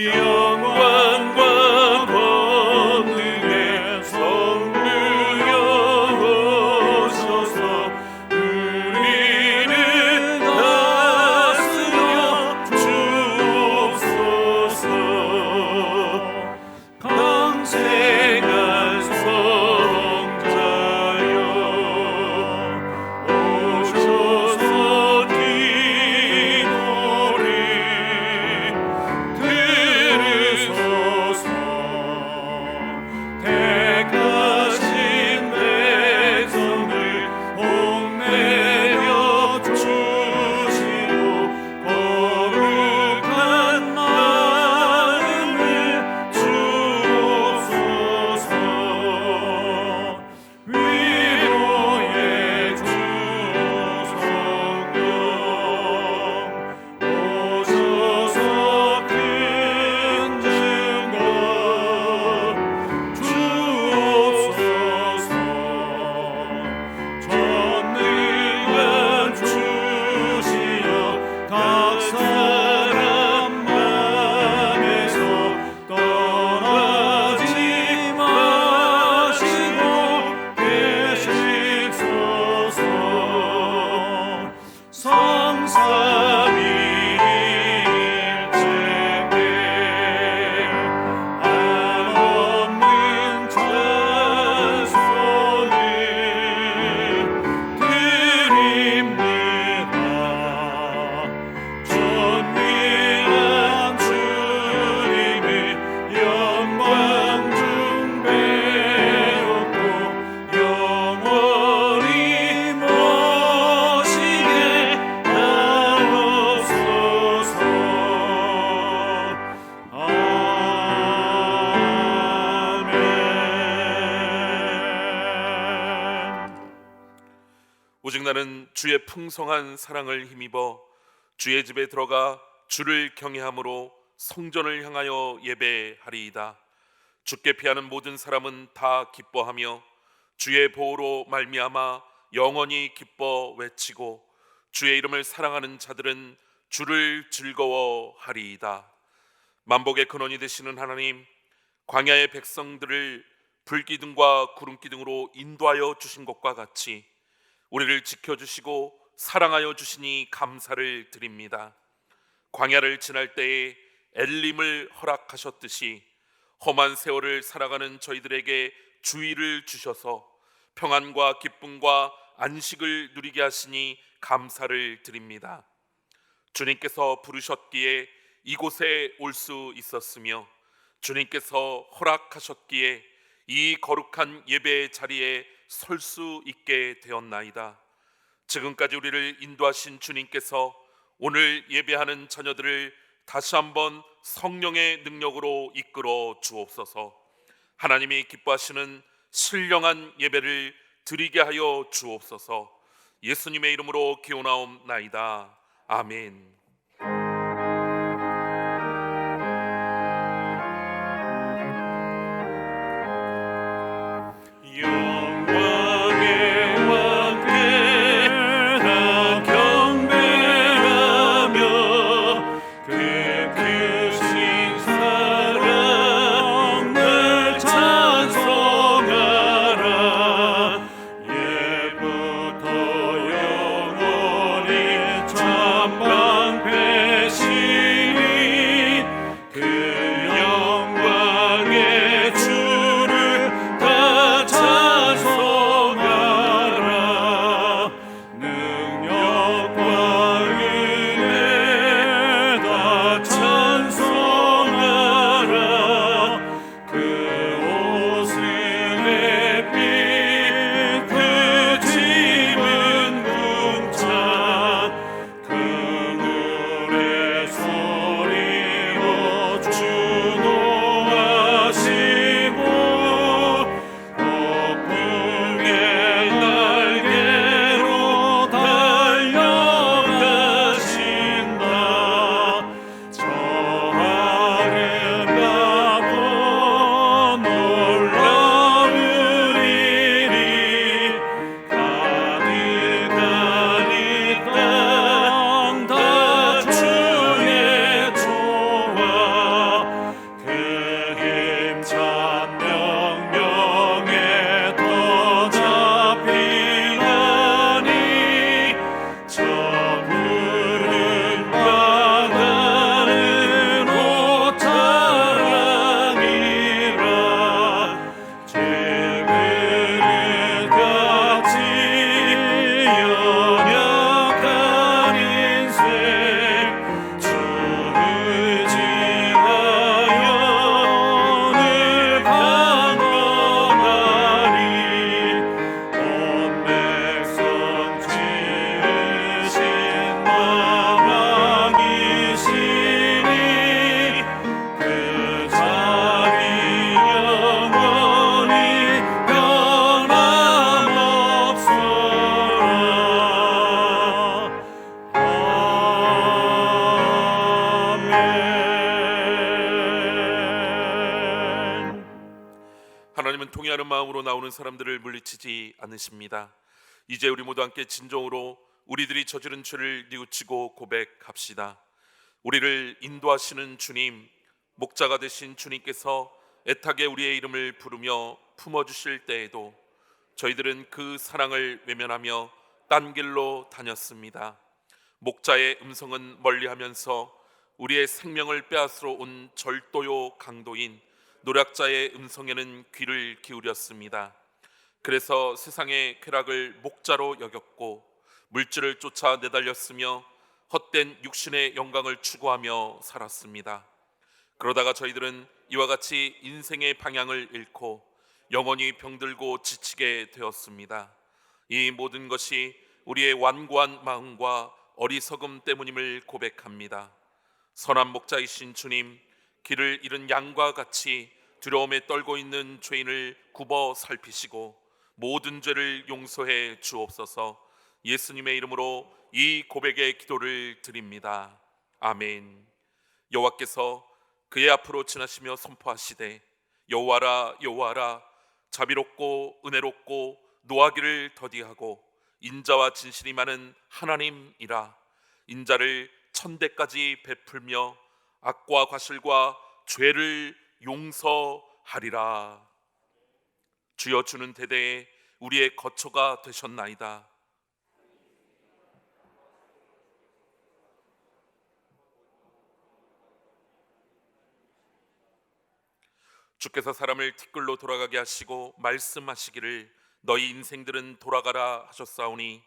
영광과 권능의 성령여 오셔서 우리를 다스려 주옵소서. 강생한 성자여 오셔서 기도를 들으소서. 택하신 백성을 복내려 주시고 거룩한 마음을 주옵소서. 위로의 주 성령 오셔서 큰 증거 주옵소서. 전능한 주시여 각 사람 맘에서 떠나지 마시고 계시소서. 성삼위일체께 한없는 찬송을 드립니다. 전능한 주님을 영광 중배롭고 영원히 모시게 하옵소서. 아멘. 오직 나는 주의 풍성한 사랑을 힘입어 주의 집에 들어가 주를 경외함으로 성전을 향하여 예배하리이다. 주께 피하는 모든 사람은 다 기뻐하며 주의 보호로 말미암아 영원히 기뻐 외치고 주의 이름을 사랑하는 자들은 주를 즐거워하리이다. 만복의 근원이 되시는 하나님, 광야의 백성들을 불기둥과 구름기둥으로 인도하여 주신 것과 같이 우리를 지켜주시고 사랑하여 주시니 감사를 드립니다. 광야를 지날 때에 엘림을 허락하셨듯이 험한 세월을 살아가는 저희들에게 주의를 주셔서 평안과 기쁨과 안식을 누리게 하시니 감사를 드립니다. 주님께서 부르셨기에 이곳에 올 수 있었으며 주님께서 허락하셨기에 이 거룩한 예배의 자리에 설 수 있게 되었나이다. 지금까지 우리를 인도하신 주님께서 오늘 예배하는 자녀들을 다시 한번 성령의 능력으로 이끌어 주옵소서. 하나님이 기뻐하시는 신령한 예배를 드리게 하여 주옵소서. 예수님의 이름으로 기원하옵나이다. 아멘. 영광의 왕께 다 경배하며 그 크신 사랑 늘 찬송하라. 예부터 영원히 참 하나님은 통회하는 마음으로 나오는 사람들을 물리치지 않으십니다. 이제 우리 모두 함께 진정으로 우리들이 저지른 죄를 뉘우치고 고백합시다. 우리를 인도하시는 주님, 목자가 되신 주님께서 애타게 우리의 이름을 부르며 품어주실 때에도 저희들은 그 사랑을 외면하며 딴 길로 다녔습니다. 목자의 음성은 멀리하면서 우리의 생명을 빼앗으러 온 절도요 강도인 노략자의 음성에는 귀를 기울였습니다. 그래서 세상의 쾌락을 목자로 여겼고 물질을 쫓아 내달렸으며 헛된 육신의 영광을 추구하며 살았습니다. 그러다가 저희들은 이와 같이 인생의 방향을 잃고 영원히 병들고 지치게 되었습니다. 이 모든 것이 우리의 완고한 마음과 어리석음 때문임을 고백합니다. 선한 목자이신 주님, 길을 잃은 양과 같이 두려움에 떨고 있는 죄인을 굽어 살피시고 모든 죄를 용서해 주옵소서. 예수님의 이름으로 이 고백의 기도를 드립니다. 아멘. 여호와께서 그의 앞으로 지나시며 선포하시되 여호와라 여호와라, 자비롭고 은혜롭고 노하기를 더디하고 인자와 진실이 많은 하나님이라. 인자를 천대까지 베풀며 악과 과실과 죄를 용서하리라. 주여, 주는 대대에 우리의 거처가 되셨나이다. 주께서 사람을 티끌로 돌아가게 하시고 말씀하시기를 너희 인생들은 돌아가라 하셨사오니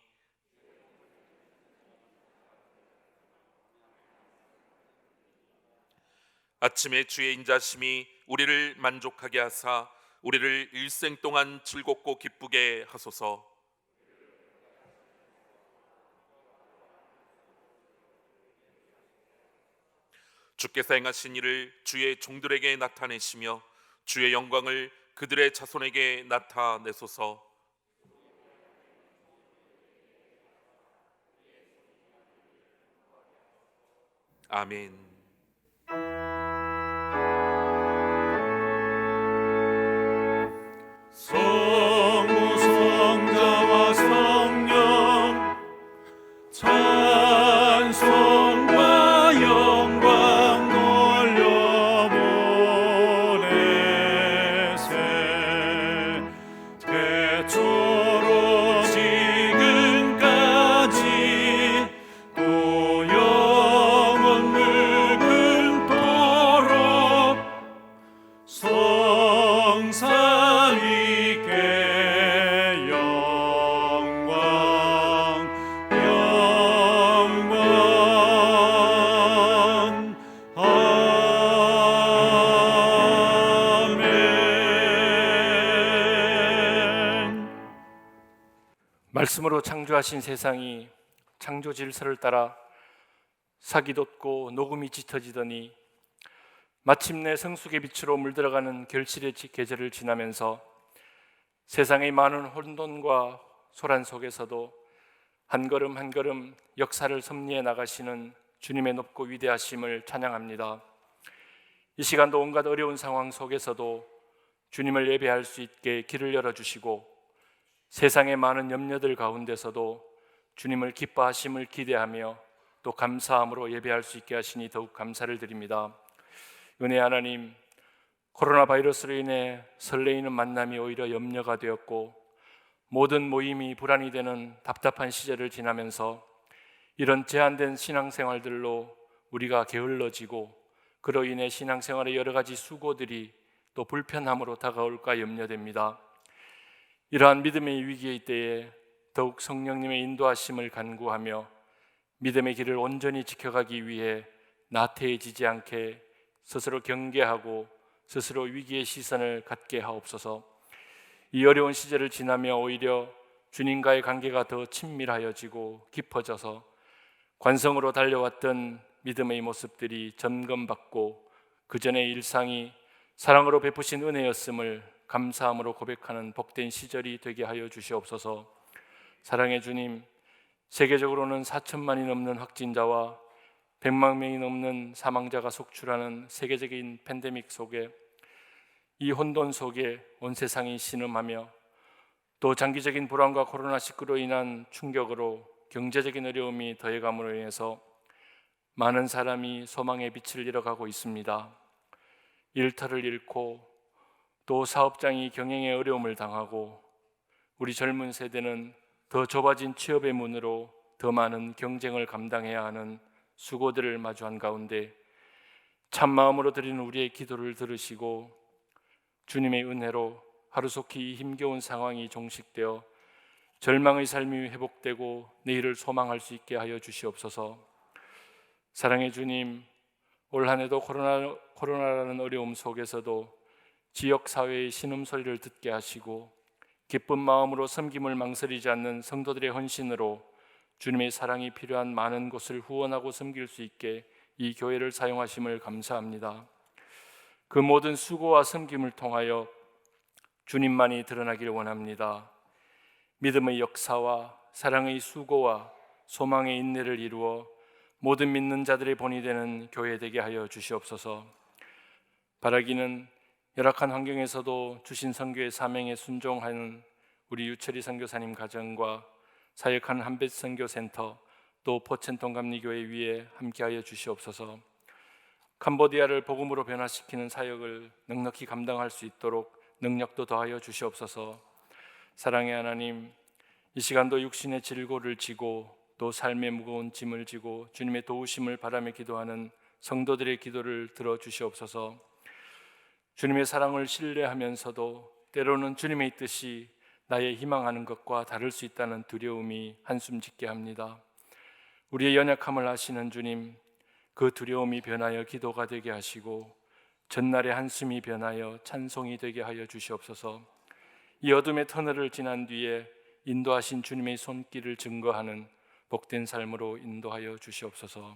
아침에 주의 인자심이 우리를 만족하게 하사 우리를 일생 동안 즐겁고 기쁘게 하소서. 주께서 행하신 일을 주의 종들에게 나타내시며 주의 영광을 그들의 자손에게 나타내소서. 아멘. 성부 성자와 성령 찬송과 영광 돌려보내세. 태초로 지금까지 또 영원 늙은토록 성삼위께 영광 영광 아멘. 말씀으로 창조하신 세상이 창조 질서를 따라 사기 돋고 녹음이 짙어지더니 마침내 성숙의 빛으로 물들어가는 결실의 계절을 지나면서 세상의 많은 혼돈과 소란 속에서도 한 걸음 한 걸음 역사를 섭리해 나가시는 주님의 높고 위대하심을 찬양합니다. 이 시간도 온갖 어려운 상황 속에서도 주님을 예배할 수 있게 길을 열어주시고 세상의 많은 염려들 가운데서도 주님을 기뻐하심을 기대하며 또 감사함으로 예배할 수 있게 하시니 더욱 감사를 드립니다. 은혜 하나님, 코로나 바이러스로 인해 설레이는 만남이 오히려 염려가 되었고 모든 모임이 불안이 되는 답답한 시절을 지나면서 이런 제한된 신앙생활들로 우리가 게을러지고 그로 인해 신앙생활의 여러 가지 수고들이 또 불편함으로 다가올까 염려됩니다. 이러한 믿음의 위기의 때에 더욱 성령님의 인도하심을 간구하며 믿음의 길을 온전히 지켜가기 위해 나태해지지 않게 스스로 경계하고 스스로 위기의 시선을 갖게 하옵소서. 이 어려운 시절을 지나며 오히려 주님과의 관계가 더 친밀하여지고 깊어져서 관성으로 달려왔던 믿음의 모습들이 점검받고 그 전의 일상이 사랑으로 베푸신 은혜였음을 감사함으로 고백하는 복된 시절이 되게 하여 주시옵소서. 사랑의 주님, 세계적으로는 4천만이 넘는 확진자와 100만 명이 넘는 사망자가 속출하는 세계적인 팬데믹 속에 이 혼돈 속에 온 세상이 신음하며 또 장기적인 불안과 코로나19로 인한 충격으로 경제적인 어려움이 더해감으로 인해서 많은 사람이 소망의 빛을 잃어가고 있습니다. 일터를 잃고 또 사업장이 경영에 어려움을 당하고 우리 젊은 세대는 더 좁아진 취업의 문으로 더 많은 경쟁을 감당해야 하는 수고들을 마주한 가운데 참 마음으로 드리는 우리의 기도를 들으시고 주님의 은혜로 하루속히 이 힘겨운 상황이 종식되어 절망의 삶이 회복되고 내일을 소망할 수 있게 하여 주시옵소서. 사랑의 주님, 올 한 해도 코로나라는 어려움 속에서도 지역사회의 신음소리를 듣게 하시고 기쁜 마음으로 섬김을 망설이지 않는 성도들의 헌신으로 주님의 사랑이 필요한 많은 곳을 후원하고 섬길 수 있게 이 교회를 사용하심을 감사합니다. 그 모든 수고와 섬김을 통하여 주님만이 드러나기를 원합니다. 믿음의 역사와 사랑의 수고와 소망의 인내를 이루어 모든 믿는 자들의 본이 되는 교회 되게 하여 주시옵소서. 바라기는 열악한 환경에서도 주신 선교의 사명에 순종하는 우리 유철희 선교사님 가정과 사역하는 한빛 선교센터 또 포첸 동감리교회 위에 함께하여 주시옵소서. 캄보디아를 복음으로 변화시키는 사역을 넉넉히 감당할 수 있도록 능력도 더하여 주시옵소서. 사랑의 하나님, 이 시간도 육신의 질고를 지고 또 삶의 무거운 짐을 지고 주님의 도우심을 바라며 기도하는 성도들의 기도를 들어주시옵소서. 주님의 사랑을 신뢰하면서도 때로는 주님의 뜻이 나의 희망하는 것과 다를 수 있다는 두려움이 한숨 짓게 합니다. 우리의 연약함을 아시는 주님, 그 두려움이 변하여 기도가 되게 하시고 전날의 한숨이 변하여 찬송이 되게 하여 주시옵소서. 이 어둠의 터널을 지난 뒤에 인도하신 주님의 손길을 증거하는 복된 삶으로 인도하여 주시옵소서.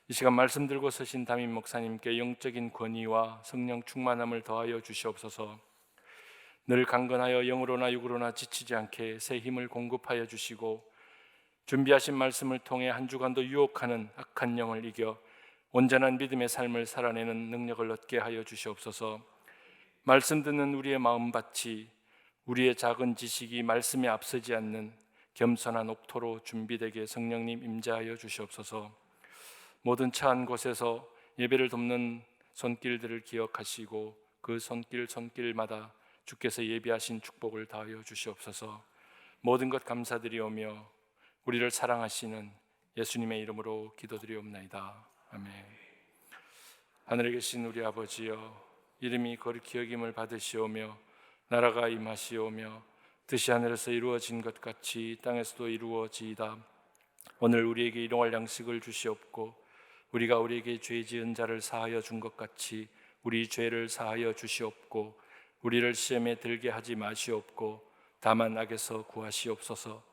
이 시간 말씀 들고 서신 담임 목사님께 영적인 권위와 성령 충만함을 더하여 주시옵소서. 늘 강건하여 영으로나 육으로나 지치지 않게 새 힘을 공급하여 주시고 준비하신 말씀을 통해 한 주간도 유혹하는 악한 영을 이겨 온전한 믿음의 삶을 살아내는 능력을 얻게 하여 주시옵소서. 말씀 듣는 우리의 마음밭이 우리의 작은 지식이 말씀에 앞서지 않는 겸손한 옥토로 준비되게 성령님 임재하여 주시옵소서. 모든 처한 곳에서 예배를 돕는 손길들을 기억하시고 그 손길마다 주께서 예비하신 축복을 다하여 주시옵소서. 모든 것 감사드리오며 우리를 사랑하시는 예수님의 이름으로 기도드리옵나이다. 아멘. 하늘에 계신 우리 아버지여, 이름이 거룩히 여김을 받으시오며 나라가 임하시오며 뜻이 하늘에서 이루어진 것 같이 땅에서도 이루어지이다. 오늘 우리에게 일용할 양식을 주시옵고 우리가 우리에게 죄 지은 자를 사하여 준 것 같이 우리 죄를 사하여 주시옵고 우리를 시험에 들게 하지 마시옵고 다만 악에서 구하시옵소서.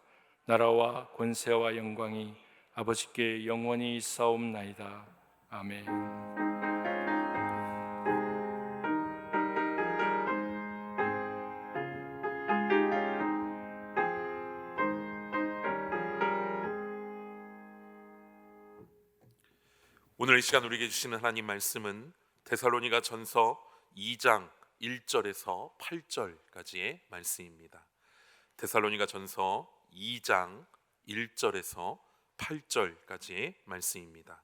나라와 권세와 영광이 아버지께 영원히 있사옵나이다. 아멘. 오늘 이 시간 우리에게 주시는 하나님 말씀은 데살로니가 전서 2장 1절에서 8절까지의 말씀입니다. 데살로니가 전서 2장 1절에서 8절까지의 말씀입니다.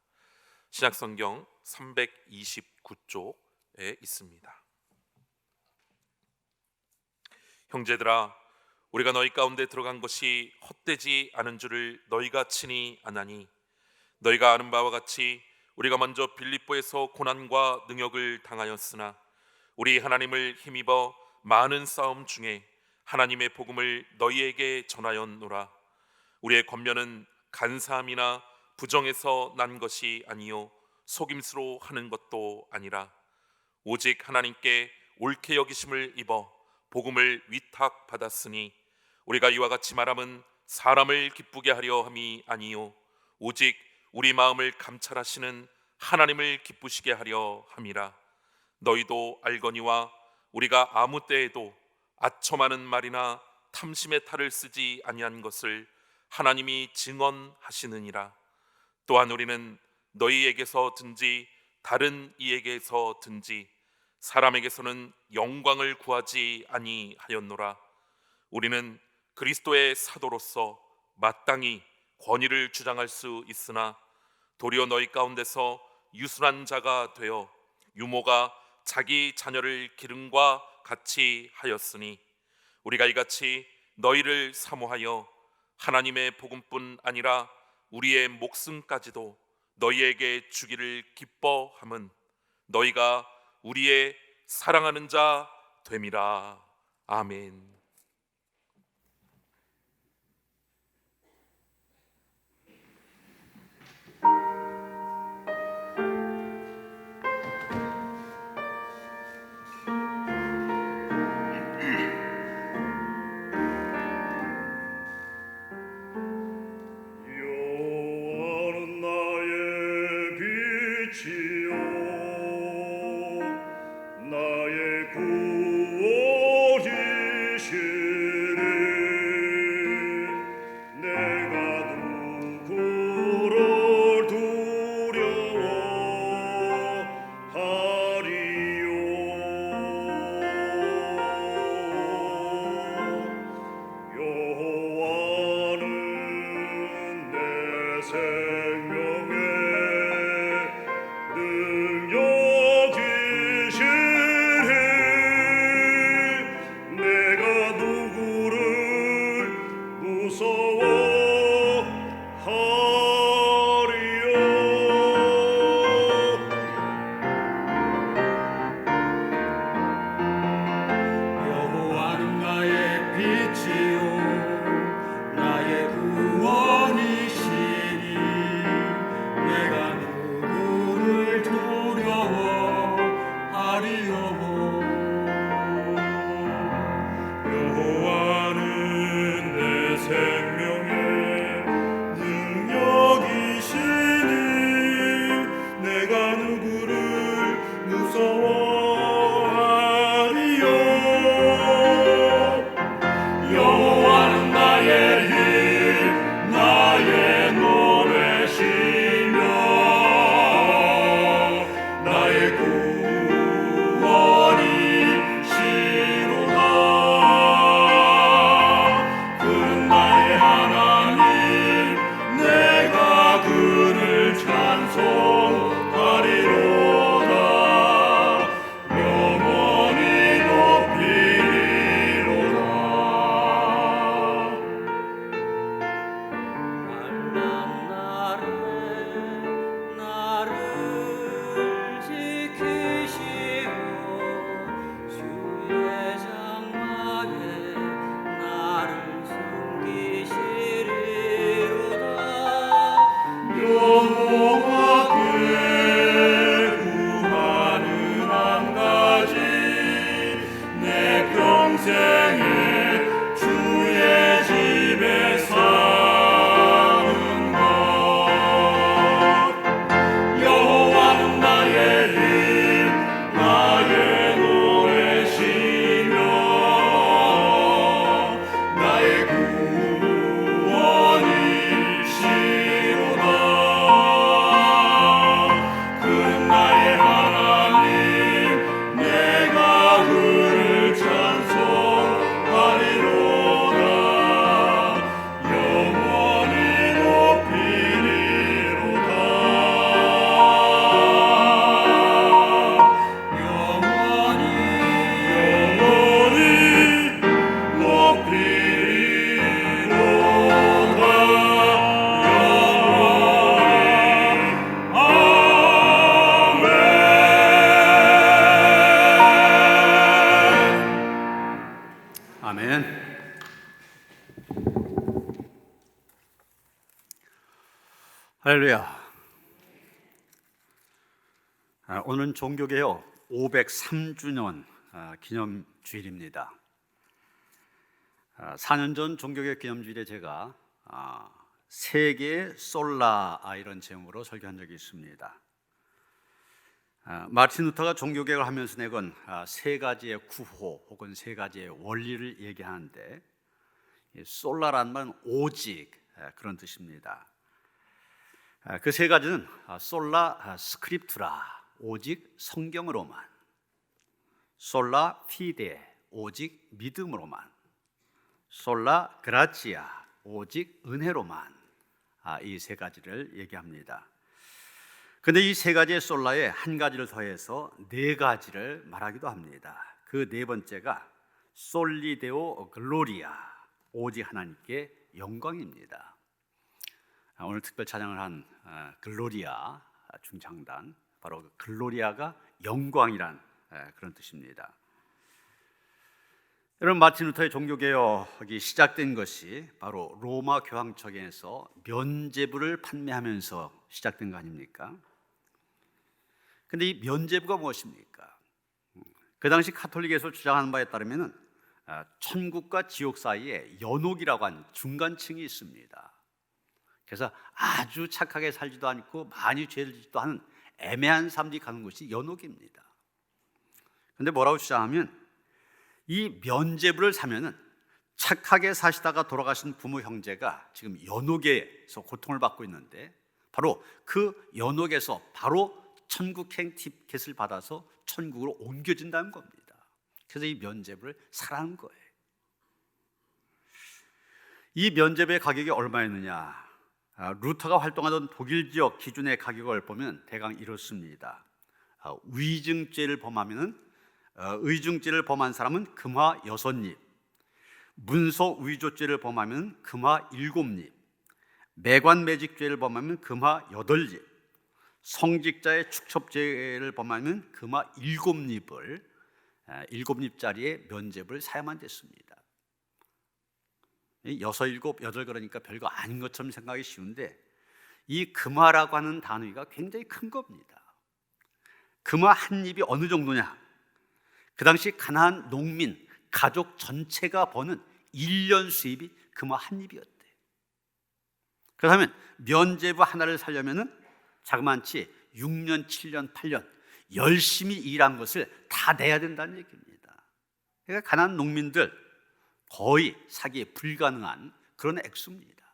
신약성경 329쪽에 있습니다. 형제들아, 우리가 너희 가운데 들어간 것이 헛되지 않은 줄을 너희가 친히 아나니 너희가 아는 바와 같이 우리가 먼저 빌립보에서 고난과 능욕을 당하였으나 우리 하나님을 힘입어 많은 싸움 중에 하나님의 복음을 너희에게 전하였노라. 우리의 권면은 간사함이나 부정에서 난 것이 아니요 속임수로 하는 것도 아니라 오직 하나님께 옳게 여기심을 입어 복음을 위탁받았으니 우리가 이와 같이 말함은 사람을 기쁘게 하려 함이 아니요 오직 우리 마음을 감찰하시는 하나님을 기쁘시게 하려 함이라. 너희도 알거니와 우리가 아무 때에도 아첨하는 말이나 탐심의 탈을 쓰지 아니한 것을 하나님이 증언하시느니라. 또한 우리는 너희에게서든지 다른 이에게서든지 사람에게서는 영광을 구하지 아니하였노라. 우리는 그리스도의 사도로서 마땅히 권위를 주장할 수 있으나 도리어 너희 가운데서 유순한 자가 되어 유모가 자기 자녀를 기름과 같이 하였으니 우리가 이같이 너희를 사모하여 하나님의 복음뿐 아니라 우리의 목숨까지도 너희에게 주기를 기뻐함은 너희가 우리의 사랑하는 자 됨이라. 아멘. 여호와는 나의 빛이요 나의 구원이시니 내가 누구를 두려워하리요. 여호와는 내 생명의 능력이시니 내가 누구를 무서워하리요. 여호와는 나의 빛이요 나의 구원이시니 내가 누구를 두려워하리요. 여호와는 내 생명의 능력이시니 내가 누구를 무서워하리요. 여호와는 나의 힘 나의 노래시며 나의 구원이시로다. 그는 나의 하나님 내가 그를 찬송하리로다. 영원히 높이리로다. 나를 지키시오 주의 장막에 나를 숨기시리로다. 여호와께 구하는 한 가지 내 평생에 주의 집에 사는 것. 여호와는 나의 힘 나의 노래시며 나의 구원이시로다. 그는 나의 하나님 내가 그를 찬송하리로다. 영원히 높이리로다. 영원히 높이리로다. 아멘. 할렐루야. 오늘은 종교개혁 503주년 기념주일입니다. 4년 전 종교개혁 기념주일에 제가 세계 솔라 이런 제목으로 설교한 적이 있습니다. 마틴 루터가 종교개혁을 하면서 내건 세 가지의 구호 혹은 세 가지의 원리를 얘기하는데 솔라라는 말은 오직 그런 뜻입니다. 그 세 가지는 솔라 스크립투라 오직 성경으로만, 솔라 피데, 오직 믿음으로만. 솔라 그라치아, 오직 은혜로만. 이 세 가지를 얘기합니다. 근데 이 세 가지의 솔라에 한 가지를 더해서 네 가지를 말하기도 합니다. 그 네 번째가 솔리데오 글로리아, 오직 하나님께 영광입니다. 오늘 특별 찬양을 한 글로리아 중창단, 바로 그 글로리아가 영광이란 그런 뜻입니다. 여러분, 마틴 루터의 종교개혁이 시작된 것이 바로 로마 교황청에서 면죄부를 판매하면서 시작된 거 아닙니까? 근데 이 면죄부가 무엇입니까? 그 당시 카톨릭에서 주장하는 바에 따르면 천국과 지옥 사이에 연옥이라고 하는 중간층이 있습니다. 그래서 아주 착하게 살지도 않고 많이 죄를 짓지도 않은 애매한 사람들이 가는 곳이 연옥입니다. 그런데 뭐라고 주장하면 이 면죄부를 사면은 착하게 사시다가 돌아가신 부모 형제가 지금 연옥에서 고통을 받고 있는데 바로 그 연옥에서 바로 천국행 티켓을 받아서 천국으로 옮겨진다는 겁니다. 그래서 이 면죄부를 사라는 거예요. 이 면죄부의 가격이 얼마였느냐? 루터가 활동하던 독일 지역 기준의 가격을 보면 대강 이렇습니다. 위증죄를 범하면은 의중죄를 범한 사람은 금화 6립, 문서 위조죄를 범하면 금화 7립, 매관매직죄를 범하면 금화 8립, 성직자의 축첩죄를 범하면 금화 7립을 7립짜리의 면죄부를 사야만 됐습니다. 6, 7, 8 그러니까 별거 아닌 것처럼 생각하기 쉬운데 이 금화라고 하는 단위가 굉장히 큰 겁니다. 금화 한 립이 어느 정도냐? 그 당시 가나안 농민 가족 전체가 버는 1년 수입이 금화 한 립이었대. 그렇다면 면죄부 하나를 살려면은 자그만치 6년, 7년, 8년 열심히 일한 것을 다 내야 된다는 얘기입니다. 그러니까 가나안 농민들 거의 사기에 불가능한 그런 액수입니다.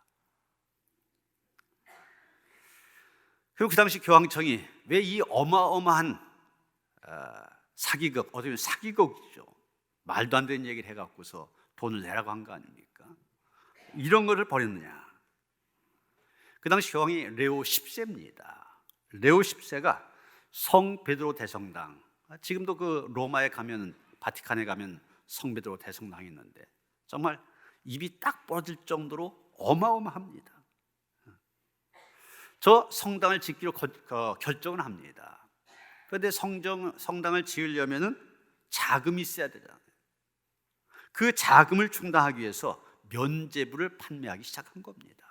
그리고 그 당시 교황청이 왜 이 어마어마한 사기극, 어떻게 보면 사기극이죠. 말도 안 되는 얘기를 해갖고서 돈을 내라고 한 거 아닙니까? 이런 거를 벌였느냐? 그 당시 교황이 레오 10세입니다. 레오 10세가 성 베드로 대성당, 지금도 그 로마에 가면, 바티칸에 가면 성 베드로 대성당이 있는데 정말 입이 딱 벌어질 정도로 어마어마합니다. 저 성당을 짓기로 결정을 합니다. 그런데 성당을 지으려면 자금이 있어야 되잖아요. 그 자금을 충당하기 위해서 면죄부를 판매하기 시작한 겁니다.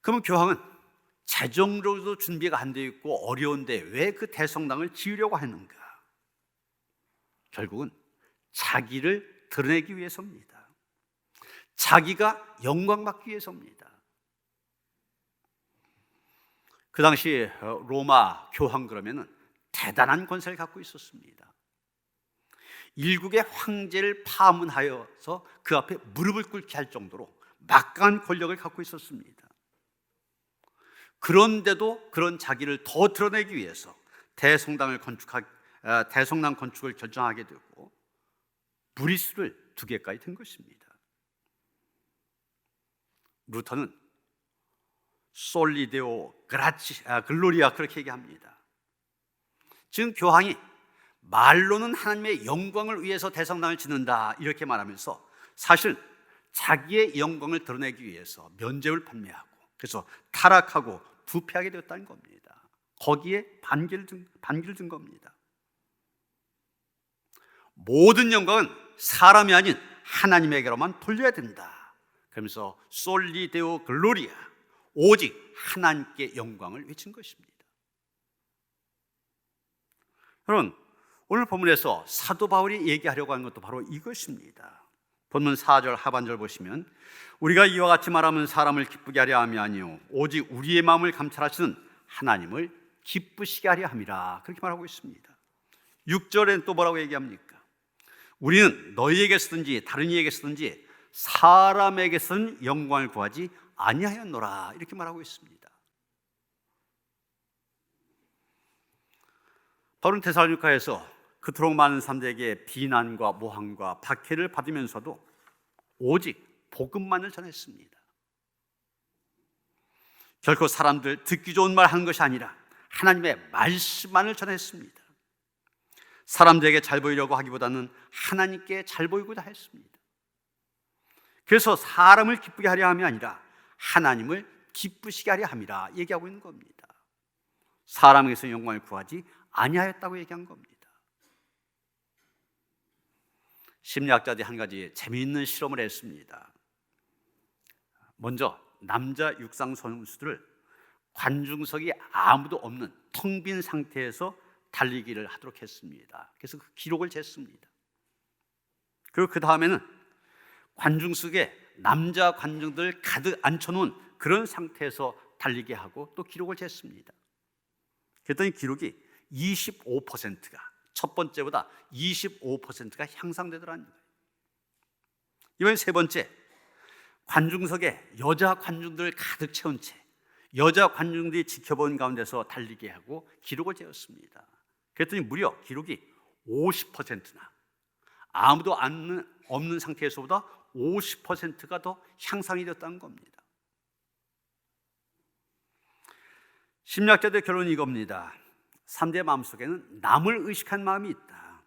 그러면 교황은 재정적으로도 준비가 안 되어 있고 어려운데 왜 그 대성당을 지으려고 하는가? 결국은 자기를 드러내기 위해서입니다. 자기가 영광받기 위해서입니다. 그 당시 로마 교황 그러면은 대단한 권세를 갖고 있었습니다. 일국의 황제를 파문하여서 그 앞에 무릎을 꿇게 할 정도로 막강한 권력을 갖고 있었습니다. 그런데도 그런 자기를 더 드러내기 위해서 대성당 건축을 결정하게 되고 무리수를 2개까지 든 것입니다. 루터는 솔리데오 글로리아 그렇게 얘기합니다. 지금 교황이 말로는 하나님의 영광을 위해서 대성당을 짓는다 이렇게 말하면서 사실 자기의 영광을 드러내기 위해서 면죄부를 판매하고 그래서 타락하고 부패하게 되었다는 겁니다. 거기에 반기를 든 겁니다. 모든 영광은 사람이 아닌 하나님에게로만 돌려야 된다. 그러면서 솔리데오 글로리아, 오직 하나님께 영광을 외친 것입니다. 여러분, 오늘 본문에서 사도 바울이 얘기하려고 하는 것도 바로 이것입니다. 본문 4절 하반절 보시면 우리가 이와 같이 말하면 사람을 기쁘게 하려 함이 아니요 오직 우리의 마음을 감찰하시는 하나님을 기쁘시게 하려 함이라 그렇게 말하고 있습니다. 6절엔 또 뭐라고 얘기합니까? 우리는 너희에게서든지 다른 이에게서든지 사람에게서는 영광을 구하지 아니하였노라 이렇게 말하고 있습니다. 바울은 데살로니가에서 그토록 많은 사람들에게 비난과 모함과 박해를 받으면서도 오직 복음만을 전했습니다. 결코 사람들 듣기 좋은 말 하는 것이 아니라 하나님의 말씀만을 전했습니다. 사람들에게 잘 보이려고 하기보다는 하나님께 잘 보이고자 했습니다. 그래서 사람을 기쁘게 하려 함이 아니라 하나님을 기쁘시게 하려 함이라 얘기하고 있는 겁니다. 사람에게서 영광을 구하지 아니하였다고 얘기한 겁니다. 심리학자들이 한 가지 재미있는 실험을 했습니다. 먼저 남자 육상 선수들을 관중석이 아무도 없는 텅 빈 상태에서 달리기를 하도록 했습니다. 그래서 그 기록을 쟀습니다. 그리고 그 다음에는 관중석에 남자 관중들 가득 앉혀놓은 그런 상태에서 달리게 하고 또 기록을 쟀습니다. 그랬더니 기록이 25%가 첫 번째보다 25%가 향상되더라는 거예요. 이번에 세 번째, 관중석에 여자 관중들 가득 채운 채 여자 관중들이 지켜본 가운데서 달리게 하고 기록을 재었습니다. 그랬더니 무려 기록이 50%나 아무도 없는 상태에서보다 50%가 더 향상이 되었다는 겁니다. 심리학자들의 결론이 이겁니다. 3대의 마음속에는 남을 의식한 마음이 있다.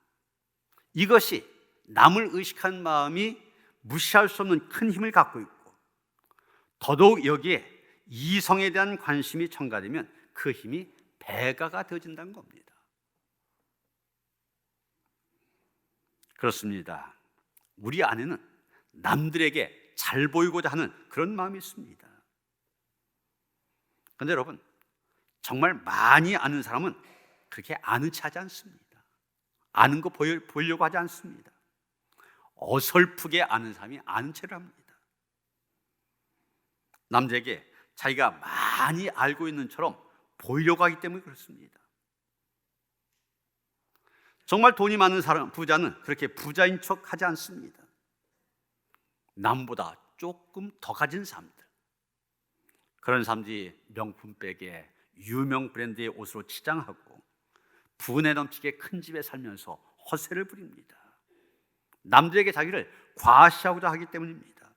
이것이 남을 의식한 마음이 무시할 수 없는 큰 힘을 갖고 있고 더더욱 여기에 이성에 대한 관심이 첨가되면 그 힘이 배가가 되어진다는 겁니다. 그렇습니다. 우리 안에는 남들에게 잘 보이고자 하는 그런 마음이 있습니다. 그런데 여러분, 정말 많이 아는 사람은 그렇게 아는 체 하지 않습니다. 아는 거 보이려고 하지 않습니다. 어설프게 아는 사람이 아는 체를 합니다. 남들에게 자기가 많이 알고 있는 처럼 보이려고 하기 때문에 그렇습니다. 정말 돈이 많은 사람, 부자는 그렇게 부자인 척 하지 않습니다. 남보다 조금 더 가진 사람들, 그런 사람들이 명품백에 유명 브랜드의 옷으로 치장하고 분에 넘치게 큰 집에 살면서 허세를 부립니다. 남들에게 자기를 과시하고자 하기 때문입니다.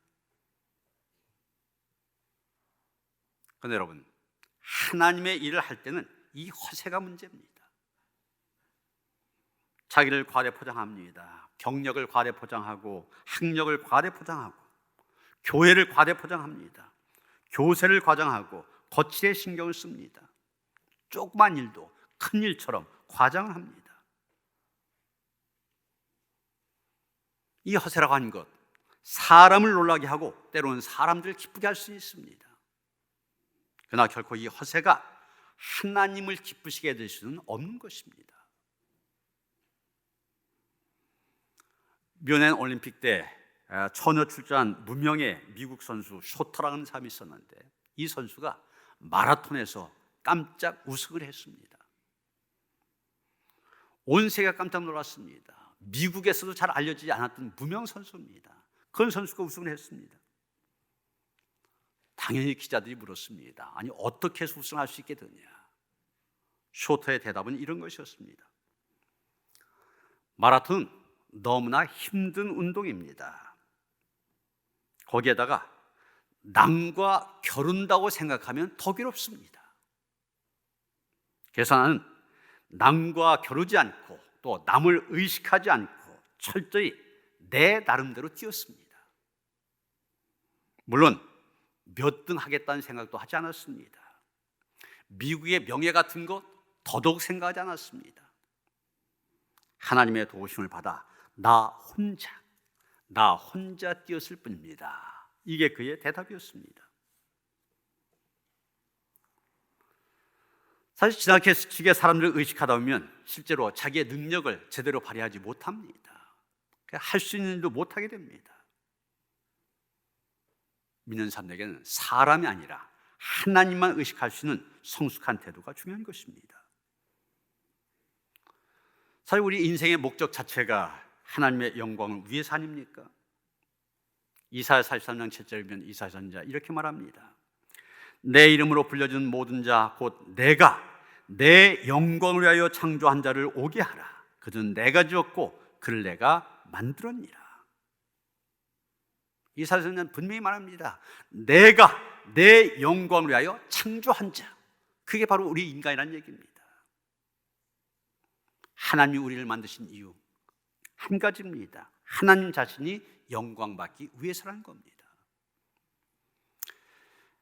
그런데 여러분, 하나님의 일을 할 때는 이 허세가 문제입니다. 자기를 과대 포장합니다. 경력을 과대 포장하고 학력을 과대 포장하고 교회를 과대 포장합니다. 교세를 과장하고 거칠에 신경을 씁니다. 조그만 일도 큰 일처럼 과장을 합니다. 이 허세라고 하는 것, 사람을 놀라게 하고 때로는 사람들을 기쁘게 할 수 있습니다. 그러나 결코 이 허세가 하나님을 기쁘시게 될 수는 없는 것입니다. 뮌헨 올림픽 때 처녀 출전한 무명의 미국 선수 쇼터라는 사람이 있었는데 이 선수가 마라톤에서 깜짝 우승을 했습니다. 온 세계가 깜짝 놀랐습니다. 미국에서도 잘 알려지지 않았던 무명 선수입니다. 그런 선수가 우승을 했습니다. 당연히 기자들이 물었습니다. 아니, 어떻게 해서 우승할 수 있게 되냐? 쇼터의 대답은 이런 것이었습니다. 마라톤은 너무나 힘든 운동입니다. 거기에다가 남과 겨룬다고 생각하면 더 괴롭습니다. 그래서 나는 남과 겨루지 않고 또 남을 의식하지 않고 철저히 내 나름대로 뛰었습니다. 물론 몇 등 하겠다는 생각도 하지 않았습니다. 미국의 명예 같은 것 더더욱 생각하지 않았습니다. 하나님의 도우심을 받아 나 혼자 뛰었을 뿐입니다. 이게 그의 대답이었습니다. 사실 지나치게 사람들을 의식하다 보면 실제로 자기의 능력을 제대로 발휘하지 못합니다. 할 수 있는 일도 못하게 됩니다. 믿는 사람에게는 사람이 아니라 하나님만 의식할 수 있는 성숙한 태도가 중요한 것입니다. 사실 우리 인생의 목적 자체가 하나님의 영광을 위해서 아닙니까? 이사야 43장 7절에 보면 이사야 선지자 이렇게 말합니다. 내 이름으로 불려진 모든 자 곧 내가 내 영광을 위하여 창조한 자를 오게 하라. 그는 내가 지었고 그를 내가 만들었니라. 이사야 선지자는 분명히 말합니다. 내가 내 영광을 위하여 창조한 자, 그게 바로 우리 인간이라는 얘기입니다. 하나님이 우리를 만드신 이유 한 가지입니다. 하나님 자신이 영광받기 위해서라는 겁니다.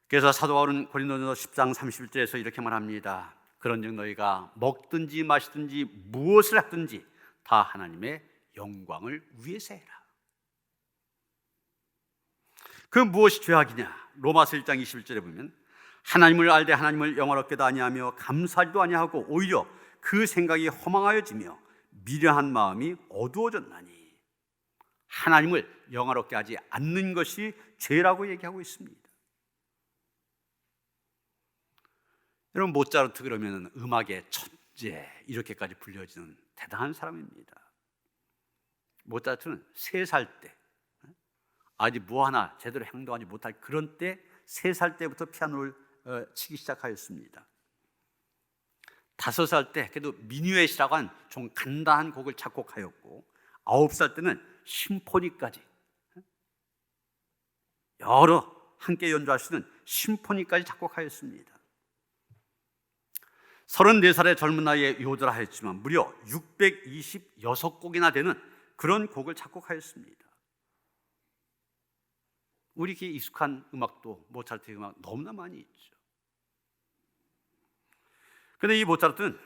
그래서 사도 바울은 고린도전서 10장 31절에서 이렇게 말합니다. 그런즉 너희가 먹든지 마시든지 무엇을 하든지 다 하나님의 영광을 위해서 해라. 그 무엇이 죄악이냐? 로마서 1장 21절에 보면 하나님을 알되 하나님을 영화롭게도 아니하며 감사하지도 아니하고 오히려 그 생각이 허망하여지며 미련한 마음이 어두워졌나니, 하나님을 영화롭게 하지 않는 것이 죄라고 얘기하고 있습니다. 여러분, 모차르트 그러면 음악의 천재 이렇게까지 불려지는 대단한 사람입니다. 모차르트는 3살 때, 아직 뭐 하나 제대로 행동하지 못할 그런 때 3살 때부터 피아노를 치기 시작하였습니다. 5살 때 그래도 미뉴엣이라고 한 좀 간단한 곡을 작곡하였고 9살 때는 심포니까지, 여러 함께 연주할 수 있는 심포니까지 작곡하였습니다. 34살의 젊은 나이에 요절을 하였지만 무려 626곡이나 되는 그런 곡을 작곡하였습니다. 우리에게 익숙한 음악도 모차르트의 음악 너무나 많이 있죠. 그런데 이 모차르트는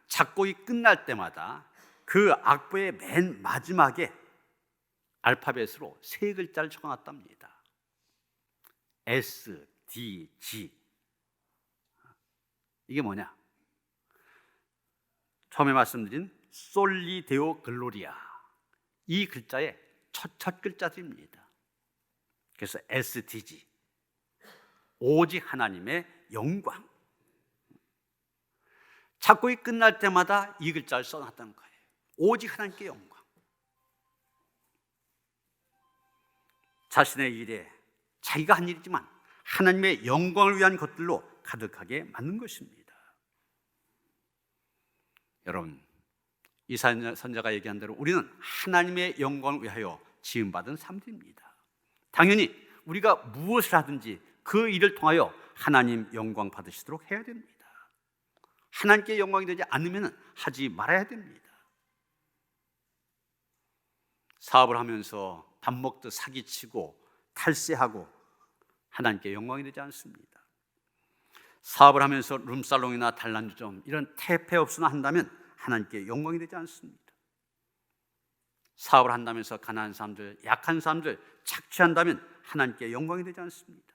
작곡이 끝날 때마다 그 악보의 맨 마지막에 알파벳으로 3글자를 적어놨답니다. S, D, G. 이게 뭐냐? 처음에 말씀드린 솔리 데오 글로리아, 이 글자의 첫 글자들입니다. 그래서 SDG, 오직 하나님의 영광. 작곡이 끝날 때마다 이 글자를 써놨다는 거예요. 오직 하나님께 영광. 자신의 일에 자기가 한 일이지만 하나님의 영광을 위한 것들로 가득하게 만든 것입니다. 여러분, 이사야 선지자가 얘기한 대로 우리는 하나님의 영광을 위하여 지음받은 사람들입니다. 당연히 우리가 무엇을 하든지 그 일을 통하여 하나님 영광 받으시도록 해야 됩니다. 하나님께 영광이 되지 않으면 하지 말아야 됩니다. 사업을 하면서 밥 먹듯 사기치고 탈세하고 하나님께 영광이 되지 않습니다. 사업을 하면서 룸살롱이나 단란주점 이런 태폐 없으나 한다면 하나님께 영광이 되지 않습니다. 사업을 한다면서 가난한 사람들, 약한 사람들 착취한다면 하나님께 영광이 되지 않습니다.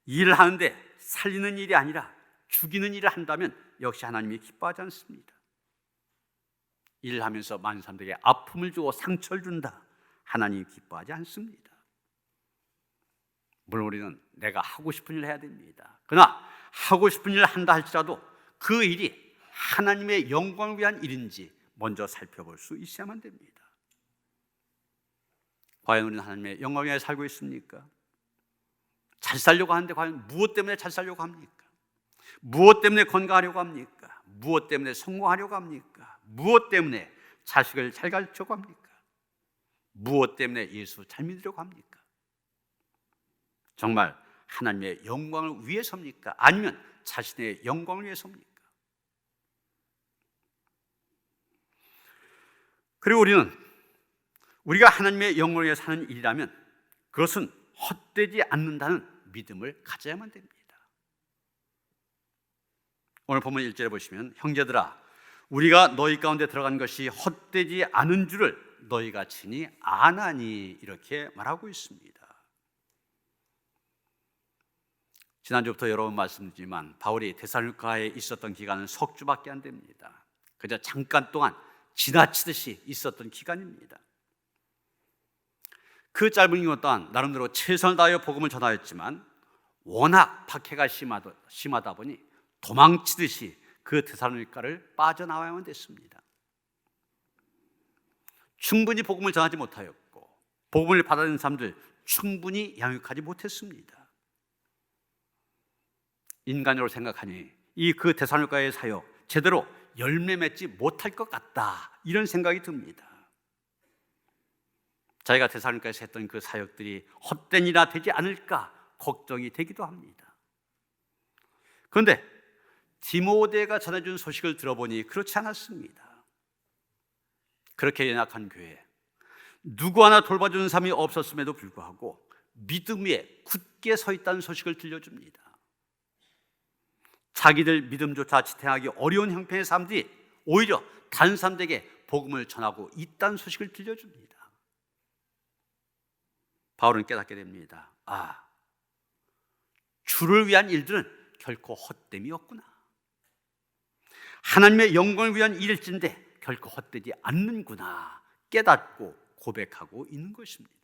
일을 하는데 살리는 일이 아니라 죽이는 일을 한다면 역시 하나님이 기뻐하지 않습니다. 일을 하면서 많은 사람들에게 아픔을 주고 상처를 준다, 하나님이 기뻐하지 않습니다. 물론 우리는 내가 하고 싶은 일을 해야 됩니다. 그러나 하고 싶은 일을 한다 할지라도 그 일이 하나님의 영광을 위한 일인지 먼저 살펴볼 수 있어야만 됩니다. 과연 우리는 하나님의 영광을 위해 살고 있습니까? 잘 살려고 하는데 과연 무엇 때문에 잘 살려고 합니까? 무엇 때문에 건강하려고 합니까? 무엇 때문에 성공하려고 합니까? 무엇 때문에 자식을 잘 가르치려고 합니까? 무엇 때문에 예수 잘 믿으려고 합니까? 정말 하나님의 영광을 위해서입니까? 아니면 자신의 영광을 위해서입니까? 그리고 우리가 하나님의 영광을 위해 사는 일이라면 그것은 헛되지 않는다는 믿음을 가져야만 됩니다. 오늘 본문 1절에 보시면 형제들아, 우리가 너희 가운데 들어간 것이 헛되지 않은 줄을 너희가 친히 아나니, 이렇게 말하고 있습니다. 지난주부터 여러 번 말씀드리지만 바울이 데살로니가에 있었던 기간은 석 주밖에 안 됩니다. 그저 잠깐 동안 지나치듯이 있었던 기간입니다. 그 짧은 기간 동안 나름대로 최선을 다하여 복음을 전하였지만 워낙 박해가 심하다 보니 도망치듯이 그 데살로니가를 빠져나와야만 됐습니다. 충분히 복음을 전하지 못하였고 복음을 받아들인 사람들 충분히 양육하지 못했습니다. 인간으로 생각하니 이 그 데살로니가의 사역 제대로 열매 맺지 못할 것 같다, 이런 생각이 듭니다. 자기가 데살로니가에서 했던 그 사역들이 헛된 일이나 되지 않을까 걱정이 되기도 합니다. 그런데 디모데가 전해준 소식을 들어보니 그렇지 않았습니다. 그렇게 연약한 교회, 누구 하나 돌봐주는 사람이 없었음에도 불구하고 믿음 위에 굳게 서 있다는 소식을 들려줍니다. 자기들 믿음조차 지탱하기 어려운 형편의 사람들이 오히려 다른 사람들에게 복음을 전하고 있다는 소식을 들려줍니다. 바울은 깨닫게 됩니다. 주를 위한 일들은 결코 헛됨이 없구나. 하나님의 영광을 위한 일일진데 결코 헛되지 않는구나 깨닫고 고백하고 있는 것입니다.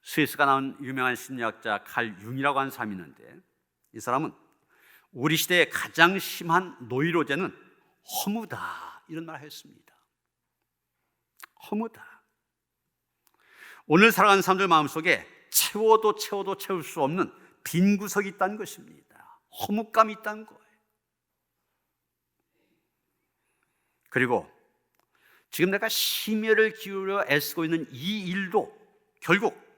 스위스가 나온 유명한 심리학자 칼 융이라고 하는 사람이 있는데, 이 사람은 우리 시대의 가장 심한 노이로제는 허무다, 이런 말을 했습니다. 허무다. 오늘 살아가는 사람들 마음속에 채워도 채울 수 없는 빈 구석이 있다는 것입니다. 허무감이 있다는 거예요. 그리고 지금 내가 심혈을 기울여 애쓰고 있는 이 일도 결국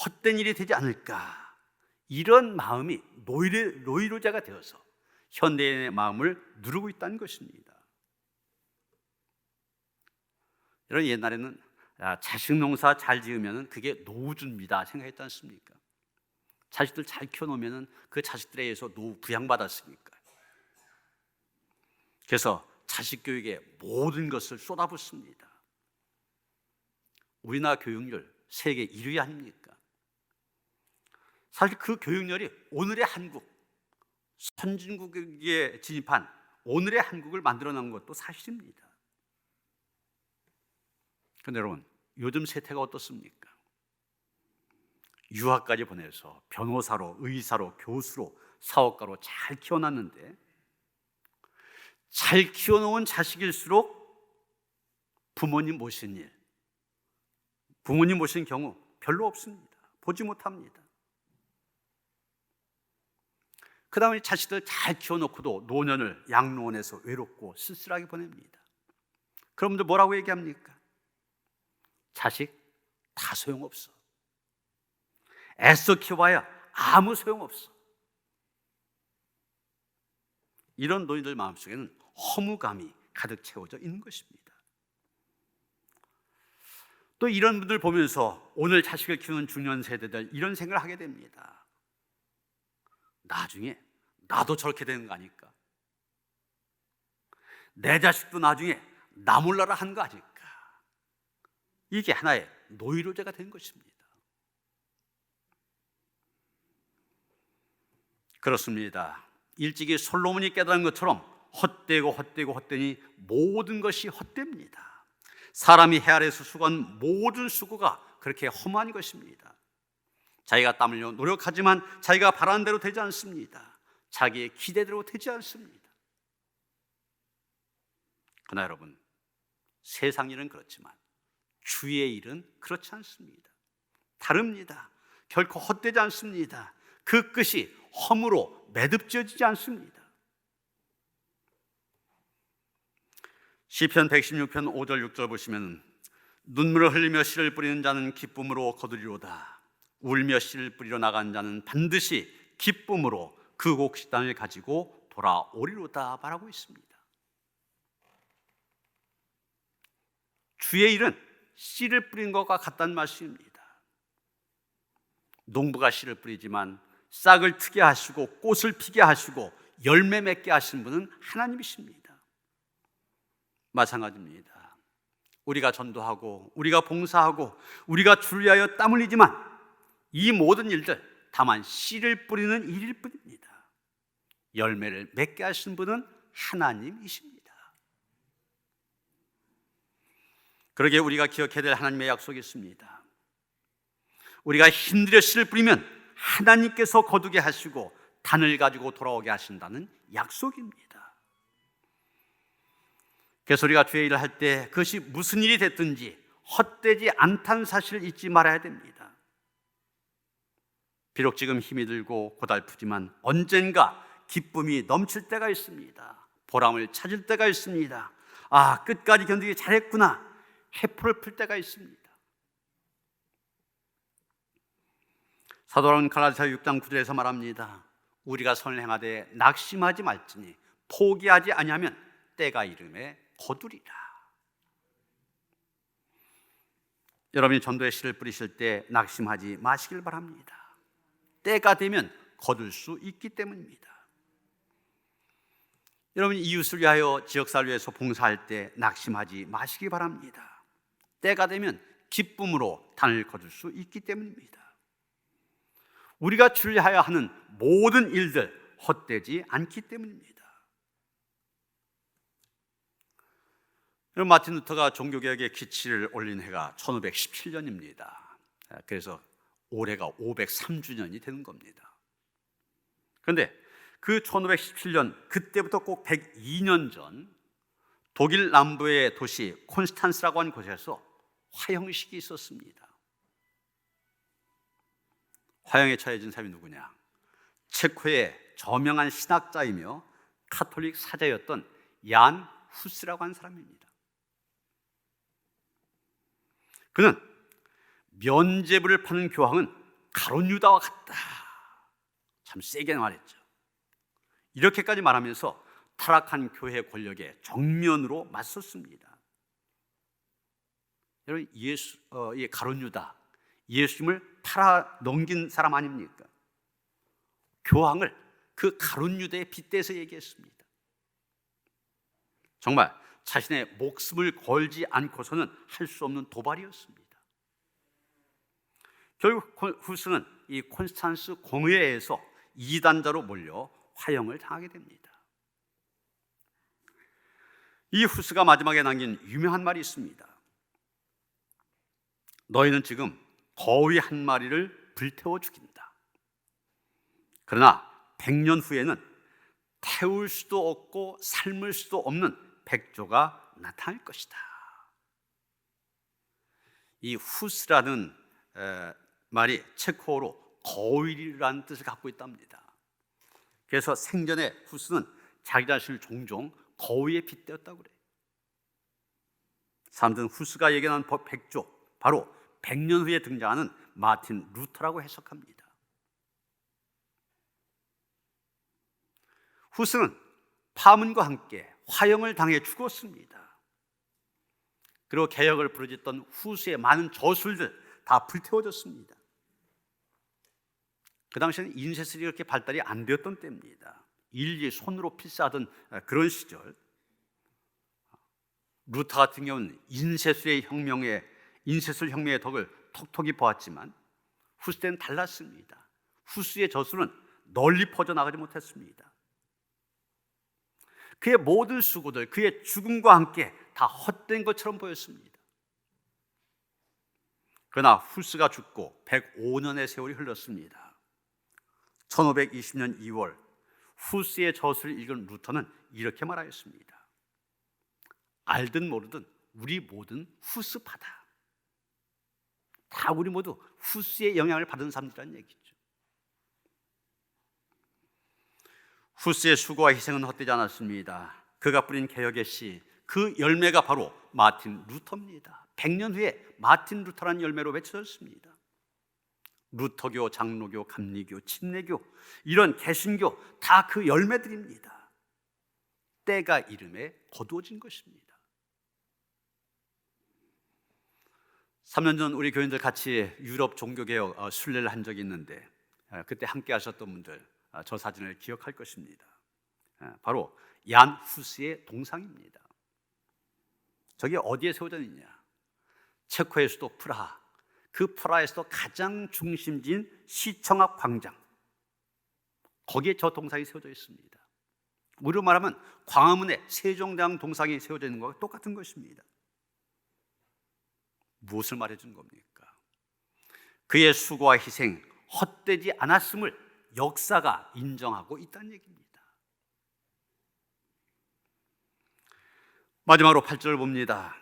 헛된 일이 되지 않을까, 이런 마음이 노이로제가 되어서 현대인의 마음을 누르고 있다는 것입니다. 여러분, 옛날에는 자식 농사 잘 지으면 그게 노후줍니다 생각했지 않습니까? 자식들 잘 키워놓으면 그 자식들에 의해서 노후 부양받았으니까. 그래서 자식 교육에 모든 것을 쏟아붓습니다. 우리나라 교육열 세계 1위 아닙니까? 사실 그 교육열이 오늘의 한국, 선진국에 진입한 오늘의 한국을 만들어 놓은 것도 사실입니다. 그런데 여러분, 요즘 세태가 어떻습니까? 유학까지 보내서 변호사로, 의사로, 교수로, 사업가로 잘 키워놨는데, 잘 키워놓은 자식일수록 부모님 모신 일, 부모님 모신 경우 별로 없습니다. 보지 못합니다. 그 다음에 자식들 잘 키워놓고도 노년을 양로원에서 외롭고 쓸쓸하게 보냅니다. 그럼 뭐라고 얘기합니까? 자식 다 소용없어. 애써 키워봐야 아무 소용없어. 이런 노인들 마음속에는 허무감이 가득 채워져 있는 것입니다. 또 이런 분들 보면서 오늘 자식을 키우는 중년 세대들 이런 생각을 하게 됩니다. 나중에 나도 저렇게 되는 거 아닐까? 내 자식도 나중에 나 몰라라 하는 거 아닐까? 이게 하나의 노이로제가 된 것입니다. 그렇습니다. 일찍이 솔로몬이 깨달은 것처럼 헛되니 모든 것이 헛됩니다. 사람이 해 아래서 수고한 모든 수고가 그렇게 험한 것입니다. 자기가 땀 흘려 노력하지만 자기가 바라는 대로 되지 않습니다. 자기의 기대대로 되지 않습니다. 그러나 여러분, 세상 일은 그렇지만 주의 일은 그렇지 않습니다. 다릅니다. 결코 헛되지 않습니다. 그 끝이 허무로 매듭지어지지 않습니다. 시편 116편 5절 6절 보시면, 눈물을 흘리며 씨를 뿌리는 자는 기쁨으로 거두리로다. 울며 씨를 뿌리러 나간 자는 반드시 기쁨으로 그 곡식단을 가지고 돌아오리로다 말하고 있습니다. 주의 일은 씨를 뿌리는 것과 같다는 말씀입니다. 농부가 씨를 뿌리지만 싹을 트게 하시고 꽃을 피게 하시고 열매 맺게 하시는 분은 하나님이십니다. 마찬가지입니다. 우리가 전도하고 우리가 봉사하고 우리가 주를 위하여 땀 흘리지만 이 모든 일들 다만 씨를 뿌리는 일일 뿐입니다. 열매를 맺게 하시는 분은 하나님이십니다. 그러기에 우리가 기억해야 될 하나님의 약속이 있습니다. 우리가 힘들여 씨를 뿌리면 하나님께서 거두게 하시고 단을 가지고 돌아오게 하신다는 약속입니다. 그래서 우리가 주의 일을 할 때 그것이 무슨 일이 됐든지 헛되지 않다는 사실을 잊지 말아야 됩니다. 비록 지금 힘이 들고 고달프지만 언젠가 기쁨이 넘칠 때가 있습니다. 보람을 찾을 때가 있습니다. 아, 끝까지 견디기 잘했구나. 해포를 풀 때가 있습니다. 사도는 갈라디아서 6장 9절에서 말합니다. 우리가 선을 행하되 낙심하지 말지니 포기하지 아니하면 때가 이름에 거두리라. 여러분이 전도의 씨를 뿌리실 때 낙심하지 마시길 바랍니다. 때가 되면 거둘 수 있기 때문입니다. 여러분이 이웃을 위하여 지역사를 위해서 봉사할 때 낙심하지 마시기 바랍니다. 때가 되면 기쁨으로 단을 거둘 수 있기 때문입니다. 우리가 주를 위하여 하는 모든 일들 헛되지 않기 때문입니다. 여러분, 마틴 루터가 종교개혁의 기치를 올린 해가 1517년입니다. 그래서 올해가 503주년이 되는 겁니다. 그런데 그 1517년, 그때부터 꼭 102년 전 독일 남부의 도시 콘스탄스라고 하는 곳에서 화형식이 있었습니다. 화형에 처해진 사람이 누구냐? 체코의 저명한 신학자이며 카톨릭 사자였던 얀 후스라고 하는 사람입니다. 그는 면죄부를 파는 교황은 가룟 유다와 같다. 참 세게 말했죠. 이렇게까지 말하면서 타락한 교회 권력에 정면으로 맞섰습니다. 여러분, 이 가룟 유다, 예수님을 팔아 넘긴 사람 아닙니까? 교황을 그 가룟 유다에 빗대서 얘기했습니다. 정말 자신의 목숨을 걸지 않고서는 할 수 없는 도발이었습니다. 결국 후스는 이 콘스탄스 공회에서 이단자로 몰려 화형을 당하게 됩니다. 이 후스가 마지막에 남긴 유명한 말이 있습니다. 너희는 지금 거위 한 마리를 불태워 죽인다. 그러나 100년 후에는 태울 수도 없고 삶을 수도 없는 백조가 나타날 것이다. 이 후스라는 말이 체코어로 거위라는 뜻을 갖고 있답니다. 그래서 생전에 후스는 자기 자신을 종종 거위에 빗대었다고 그래요. 사람들은 후스가 얘기하는 백조, 바로 100년 후에 등장하는 마틴 루터라고 해석합니다. 후스는 파문과 함께 화형을 당해 죽었습니다. 그리고 개혁을 부르짖던 후스의 많은 저술들 다 불태워졌습니다. 그 당시에는 인쇄술이 그렇게 발달이 안 되었던 때입니다. 일일이 손으로 필사하던 그런 시절, 루터 같은 경우는 인쇄술 혁명의 덕을 톡톡히 보았지만 후스 때는 달랐습니다. 후스의 저술은 널리 퍼져나가지 못했습니다. 그의 모든 수고들, 그의 죽음과 함께 다 헛된 것처럼 보였습니다. 그러나 후스가 죽고 105년의 세월이 흘렀습니다. 1520년 2월 후스의 저술을 읽은 루터는 이렇게 말하였습니다. 알든 모르든 우리 모든 후스파다. 다 우리 모두 후스의 영향을 받은 사람들이라는 얘기죠. 후스의 수고와 희생은 헛되지 않았습니다. 그가 뿌린 개혁의 씨, 그 열매가 바로 마틴 루터입니다. 100년 후에 마틴 루터라는 열매로 외쳐졌습니다. 루터교, 장로교, 감리교, 침례교, 이런 개신교 다 그 열매들입니다. 때가 이름에 거두어진 것입니다. 3년 전 우리 교인들 같이 유럽 종교개혁 순례를 한 적이 있는데 그때 함께 하셨던 분들 저 사진을 기억할 것입니다. 바로 얀 후스의 동상입니다. 저게 어디에 세워져 있냐? 체코의 수도 프라하, 그 프라하에서도 가장 중심지인 시청 앞 광장, 거기에 저 동상이 세워져 있습니다. 우리로 말하면 광화문에 세종대왕 동상이 세워져 있는 것과 똑같은 것입니다. 무엇을 말해준 겁니까? 그의 수고와 희생, 헛되지 않았음을 역사가 인정하고 있다는 얘기입니다. 마지막으로 8절을 봅니다.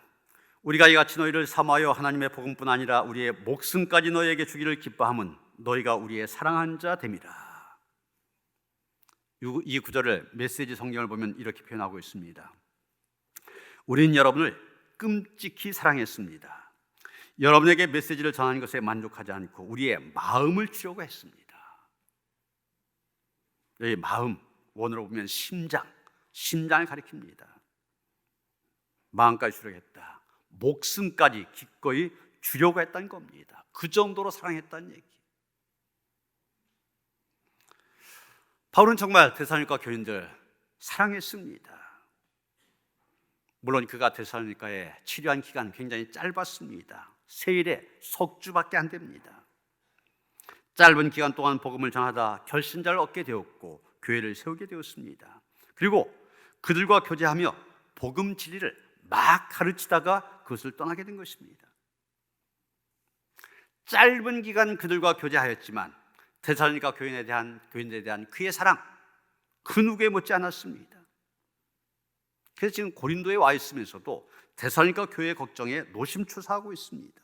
우리가 이같이 너희를 사모하여 하나님의 복음뿐 아니라 우리의 목숨까지 너희에게 주기를 기뻐함은 너희가 우리의 사랑한 자 됨이라. 이 구절을 메시지 성경을 보면 이렇게 표현하고 있습니다. 우리는 여러분을 끔찍히 사랑했습니다. 여러분에게 메시지를 전하는 것에 만족하지 않고 우리의 마음을 주려고 했습니다. 여기 마음, 원어로 보면 심장을 가리킵니다. 마음까지 주려고 했다. 목숨까지 기꺼이 주려고 했다는 겁니다. 그 정도로 사랑했다는 얘기. 바울은 정말 데살로니가 교인들 사랑했습니다. 물론 그가 데살로니가에 치료한 기간 굉장히 짧았습니다. 세일에 석주밖에 안 됩니다. 짧은 기간 동안 복음을 전하다 결신자를 얻게 되었고 교회를 세우게 되었습니다. 그리고 그들과 교제하며 복음 진리를 막 가르치다가 그것을 떠나게 된 것입니다. 짧은 기간 그들과 교제하였지만 데살로니가 교인들에 대한 그의 사랑 그 누구에 못지 않았습니다. 그래서 지금 고린도에 와 있으면서도 데살로니가 교회 걱정에 노심초사하고 있습니다.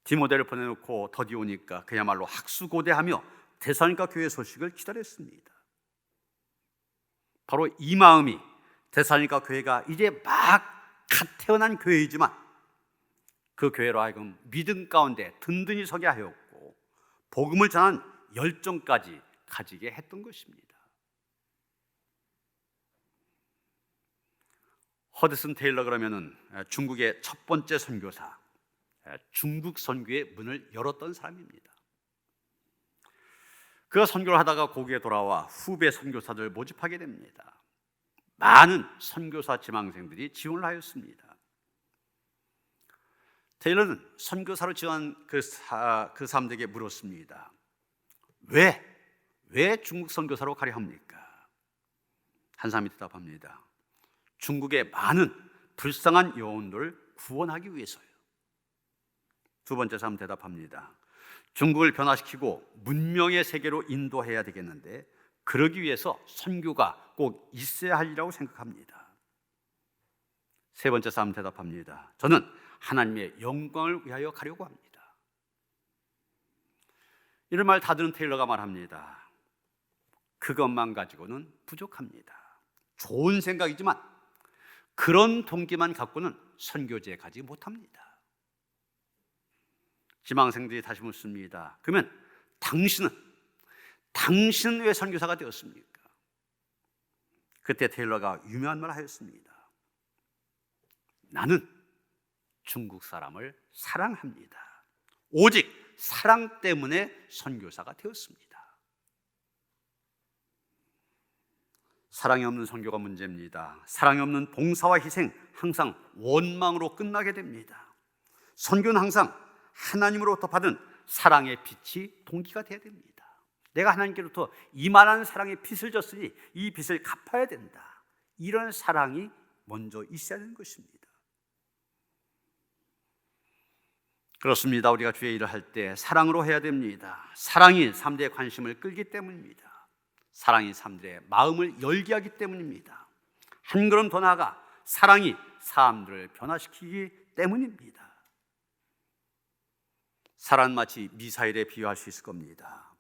디모데를 보내놓고 더디 오니까 그야말로 학수고대하며 데살로니가 교회 소식을 기다렸습니다. 바로 이 마음이 데살로니가 교회가 이제 막 갓 태어난 교회이지만 그 교회로 하여금 믿음 가운데 든든히 서게 하였고 복음을 전한 열정까지 가지게 했던 것입니다. 허드슨 테일러 그러면은 중국의 첫 번째 선교사, 중국 선교의 문을 열었던 사람입니다. 그가 선교를 하다가 고국에 돌아와 후배 선교사들 모집하게 됩니다. 많은 선교사 지망생들이 지원을 하였습니다. 테일러는 선교사로 지원한 그 사람들에게 물었습니다. 왜 중국 선교사로 가려 합니까? 한 사람이 대답합니다. 중국의 많은 불쌍한 영혼들을 구원하기 위해서요. 두 번째 사람 대답합니다. 중국을 변화시키고 문명의 세계로 인도해야 되겠는데 그러기 위해서 선교가 꼭 있어야 할 일이라고 생각합니다. 세 번째 사람 대답합니다. 저는 하나님의 영광을 위하여 가려고 합니다. 이런 말 다 들은 테일러가 말합니다. 그것만 가지고는 부족합니다. 좋은 생각이지만 그런 동기만 갖고는 선교지에 가지 못합니다. 지망생들이 다시 묻습니다. 그러면 당신은 왜 선교사가 되었습니까? 그때 테일러가 유명한 말을 하였습니다. 나는 중국 사람을 사랑합니다. 오직 사랑 때문에 선교사가 되었습니다. 사랑이 없는 선교가 문제입니다. 사랑이 없는 봉사와 희생 항상 원망으로 끝나게 됩니다. 선교는 항상 하나님으로부터 받은 사랑의 빛이 동기가 되어야 됩니다. 내가 하나님께로부터 이만한 사랑의 빚을 졌으니 이 빚을 갚아야 된다. 이런 사랑이 먼저 있어야 되는 것입니다. 그렇습니다. 우리가 주의 일을 할 때 사랑으로 해야 됩니다. 사랑이 사람들의 관심을 끌기 때문입니다. 사랑이 사람들의 마음을 열게 하기 때문입니다. 한 걸음 더 나아가 사랑이 사람들을 변화시키기 때문입니다. 사랑은 마치 미사일에 비유할 수 있을 겁니다.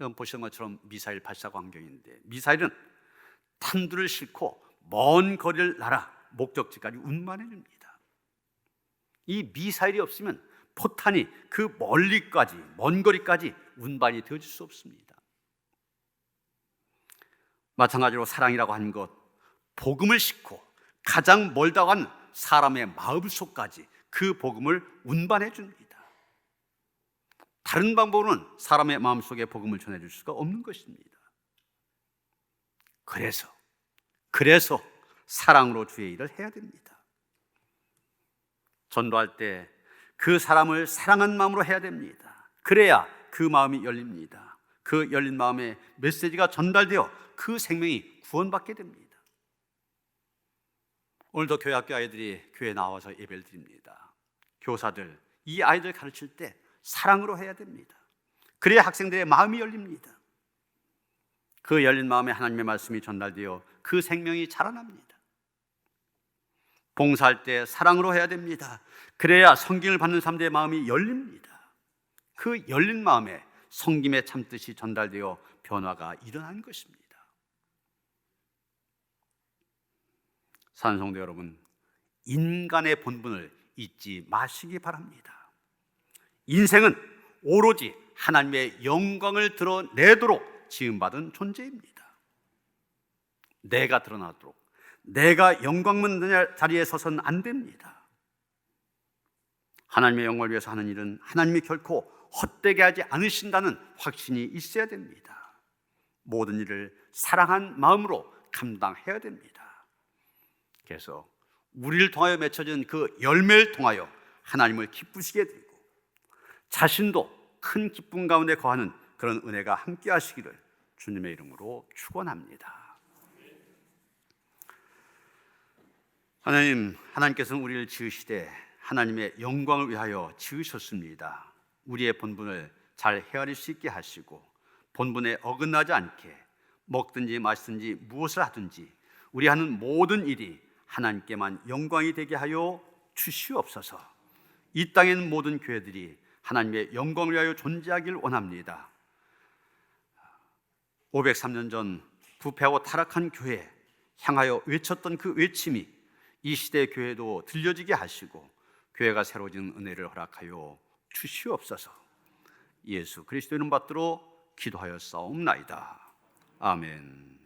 여러분 보시는 것처럼 미사일 발사 광경인데 미사일은 탄두를 싣고 먼 거리를 날아 목적지까지 운반해 줍니다. 이 미사일이 없으면 포탄이 그 먼 거리까지 운반이 되어질 수 없습니다. 마찬가지로 사랑이라고 하는 것, 복음을 싣고 가장 멀다고 하는 사람의 마음속까지 그 복음을 운반해 줍니다. 다른 방법으로는 사람의 마음속에 복음을 전해줄 수가 없는 것입니다. 그래서 사랑으로 주의 일을 해야 됩니다. 전도할 때 그 사람을 사랑한 마음으로 해야 됩니다. 그래야 그 마음이 열립니다. 그 열린 마음에 메시지가 전달되어 그 생명이 구원받게 됩니다. 오늘도 교회 학교 아이들이 교회에 나와서 예배를 드립니다. 교사들, 이 아이들 가르칠 때 사랑으로 해야 됩니다. 그래야 학생들의 마음이 열립니다. 그 열린 마음에 하나님의 말씀이 전달되어 그 생명이 자라납니다. 봉사할 때 사랑으로 해야 됩니다. 그래야 성경을 받는 사람들의 마음이 열립니다. 그 열린 마음에 섬김의 참뜻이 전달되어 변화가 일어난 것입니다. 사랑하는 성도 여러분, 인간의 본분을 잊지 마시기 바랍니다. 인생은 오로지 하나님의 영광을 드러내도록 지음받은 존재입니다. 내가 드러나도록, 내가 영광 있는 자리에 서서는 안 됩니다. 하나님의 영광을 위해서 하는 일은 하나님이 결코 헛되게 하지 않으신다는 확신이 있어야 됩니다. 모든 일을 사랑한 마음으로 감당해야 됩니다. 그래서 우리를 통하여 맺혀진 그 열매를 통하여 하나님을 기쁘시게 되고 자신도 큰 기쁨 가운데 거하는 그런 은혜가 함께 하시기를 주님의 이름으로 축원합니다. 하나님께서는 우리를 지으시되 하나님의 영광을 위하여 지으셨습니다. 우리의 본분을 잘 헤아릴 수 있게 하시고 본분에 어긋나지 않게 먹든지 마시든지 무엇을 하든지 우리 하는 모든 일이 하나님께만 영광이 되게 하여 주시옵소서. 이 땅에 있는 모든 교회들이 하나님의 영광을 위하여 존재하길 원합니다. 503년 전 부패하고 타락한 교회 향하여 외쳤던 그 외침이 이 시대의 교회도 들려지게 하시고 교회가 새로워진 은혜를 허락하여 주시옵소서. 예수 그리스도 이름 받들어 기도하여 싸움나이다. 아멘.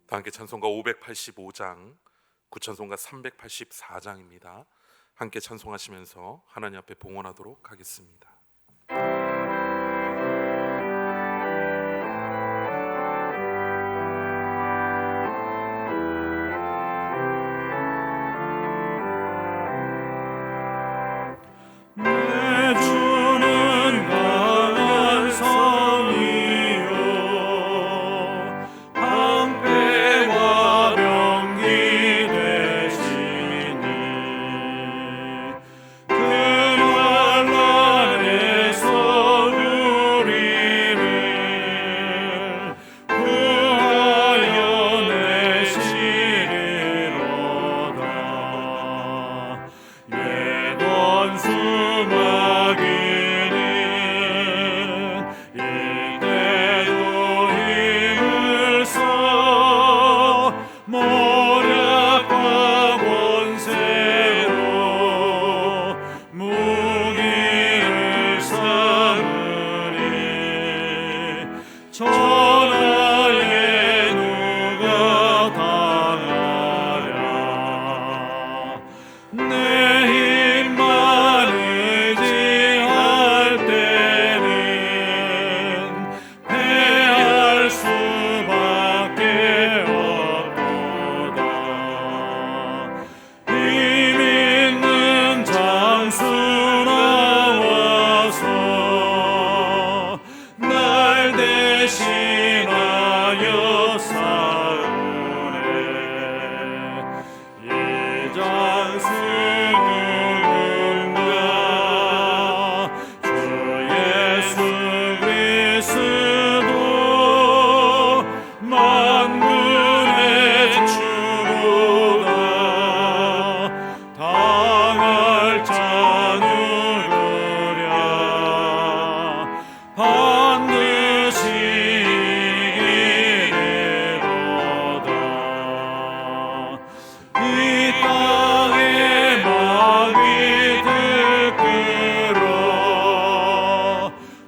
함께 찬송가 585장, 구찬송가 384장입니다. 함께 찬송하시면서 하나님 앞에 봉헌하도록 하겠습니다.